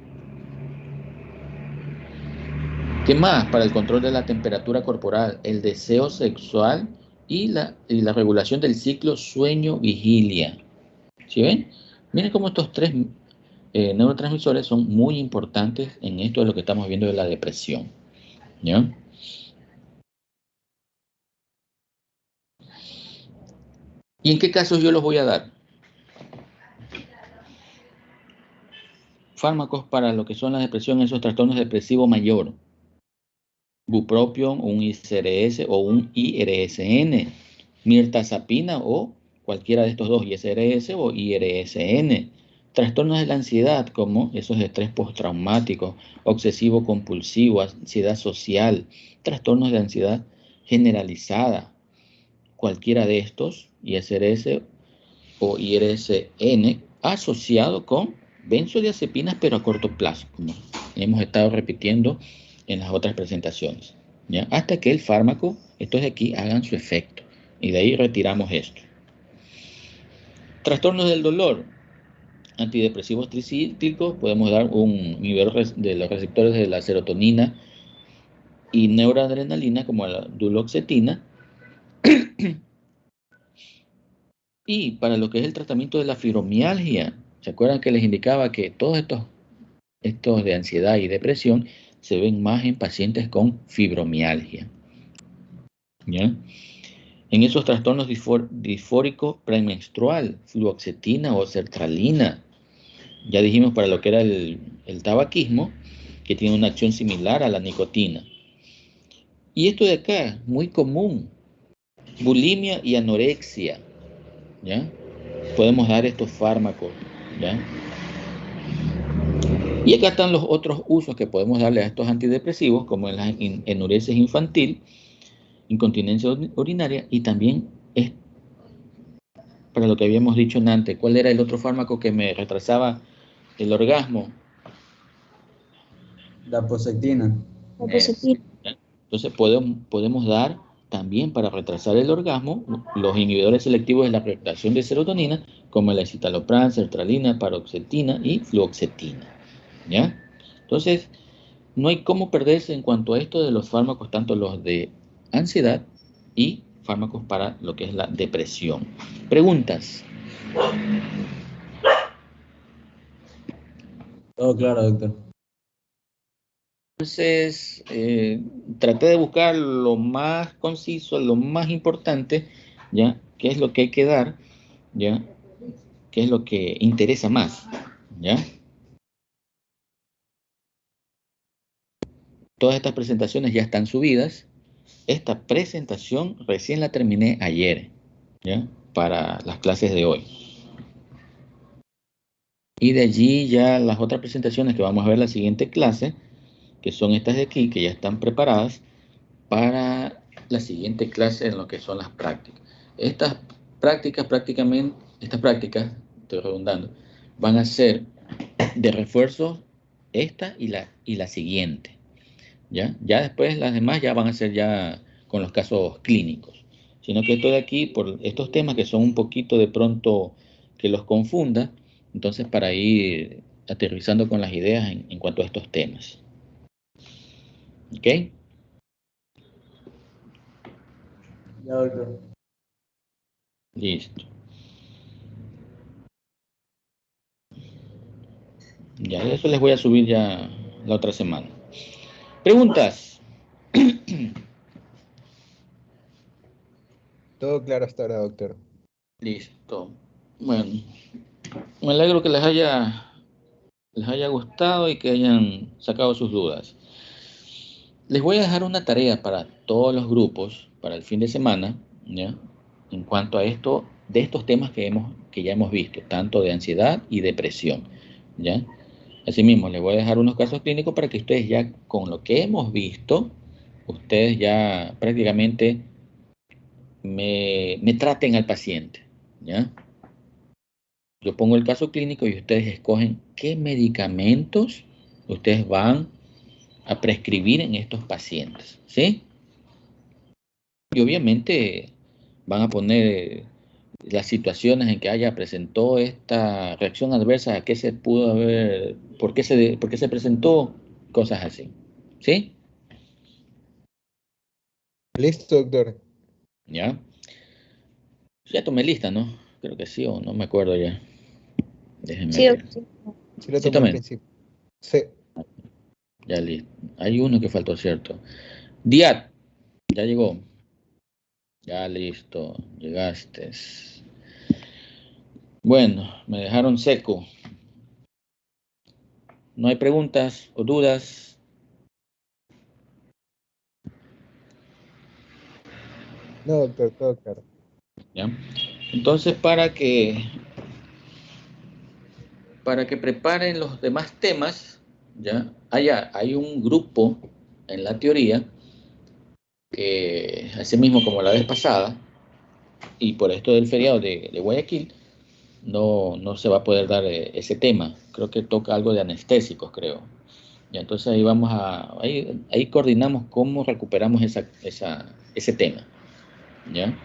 ¿Qué más? Para el control de la temperatura corporal, el deseo sexual y la regulación del ciclo sueño-vigilia. ¿Sí ven? Miren cómo estos tres neurotransmisores son muy importantes en esto de lo que estamos viendo de la depresión, ¿ya? ¿Y en qué casos yo los voy a dar? Fármacos para lo que son la depresión, esos trastornos depresivos mayor. Bupropión, un ICRS o un IRSN. Mirtazapina o cualquiera de estos dos, ISRS o IRSN. Trastornos de la ansiedad, como esos de estrés postraumático, obsesivo compulsivo, ansiedad social, trastornos de ansiedad generalizada. Cualquiera de estos, ISRS o IRSN, asociado con benzodiazepinas, pero a corto plazo, como hemos estado repitiendo en las otras presentaciones, ¿ya? Hasta que el fármaco, estos de aquí, hagan su efecto. Y de ahí retiramos esto. Trastornos del dolor. Antidepresivos tricíclicos, podemos dar un inhibidor de los receptores de la serotonina y neuroadrenalina, como la duloxetina. Y para lo que es el tratamiento de la fibromialgia, ¿se acuerdan que les indicaba que todos estos de ansiedad y depresión se ven más en pacientes con fibromialgia? ¿Ya? En esos trastornos disfóricos premenstrual, fluoxetina o sertralina. Ya dijimos para lo que era el tabaquismo, que tiene una acción similar a la nicotina. Y esto de acá, muy común, bulimia y anorexia, ¿ya? Podemos dar estos fármacos, ¿ya? Y acá están los otros usos que podemos darle a estos antidepresivos, como en la enuresis infantil, incontinencia urinaria, y también es para lo que habíamos dicho antes. ¿Cuál era el otro fármaco que me retrasaba el orgasmo? La posectina. Entonces podemos dar también para retrasar el orgasmo los inhibidores selectivos de la recaptación de serotonina, como la escitalopram, sertralina, paroxetina y fluoxetina, ¿ya? Entonces, no hay cómo perderse en cuanto a esto de los fármacos, tanto los de ansiedad y fármacos para lo que es la depresión. Preguntas. Todo claro, doctor. Entonces, traté de buscar lo más conciso, lo más importante, ¿ya? ¿Qué es lo que hay que dar? ¿Ya? ¿Qué es lo que interesa más? ¿Ya? Todas estas presentaciones ya están subidas. Esta presentación recién la terminé ayer, ¿ya? Para las clases de hoy. Y de allí ya las otras presentaciones que vamos a ver en la siguiente clase, que son estas de aquí, que ya están preparadas para la siguiente clase en lo que son las prácticas. Estas prácticas, estoy redundando, van a ser de refuerzo esta y la siguiente. ¿Ya? Ya después las demás ya van a ser ya con los casos clínicos. Sino que esto de aquí, por estos temas que son un poquito de pronto que los confunda, entonces para ir aterrizando con las ideas en cuanto a estos temas. ¿Ok? Ya, doctor. Listo. Ya, eso les voy a subir ya la otra semana. ¿Preguntas? Todo claro hasta ahora, doctor. Listo. Bueno, me alegro que les haya gustado y que hayan sacado sus dudas. Les voy a dejar una tarea para todos los grupos para el fin de semana, ¿ya? En cuanto a esto, de estos temas que ya hemos visto, tanto de ansiedad y depresión, ¿ya? Asimismo, les voy a dejar unos casos clínicos para que ustedes ya, con lo que hemos visto, ustedes ya prácticamente me traten al paciente, ¿ya? Yo pongo el caso clínico y ustedes escogen qué medicamentos ustedes van a prescribir en estos pacientes, ¿sí? Y obviamente van a poner las situaciones en que presentó esta reacción adversa, a qué se pudo haber, por qué se presentó, cosas así, ¿sí? Listo, doctor. ¿Ya? Ya tomé lista, ¿no? Creo que sí, o no me acuerdo ya. Déjenme Sí, ver. Sí, lo Sí, tomé al tomé. principio. Sí. Ya listo. Hay uno que faltó, ¿cierto? Diat, ya llegó. Ya listo, llegaste. Bueno, me dejaron seco. ¿No hay preguntas o dudas? No, doctor, todo claro. ¿Ya? Entonces, para que preparen los demás temas, ¿ya? Hay un grupo en la teoría que, así mismo como la vez pasada, y por esto del feriado de Guayaquil, no se va a poder dar ese tema. Creo que toca algo de anestésicos, creo. Y entonces ahí ahí coordinamos cómo recuperamos ese tema, ¿ya?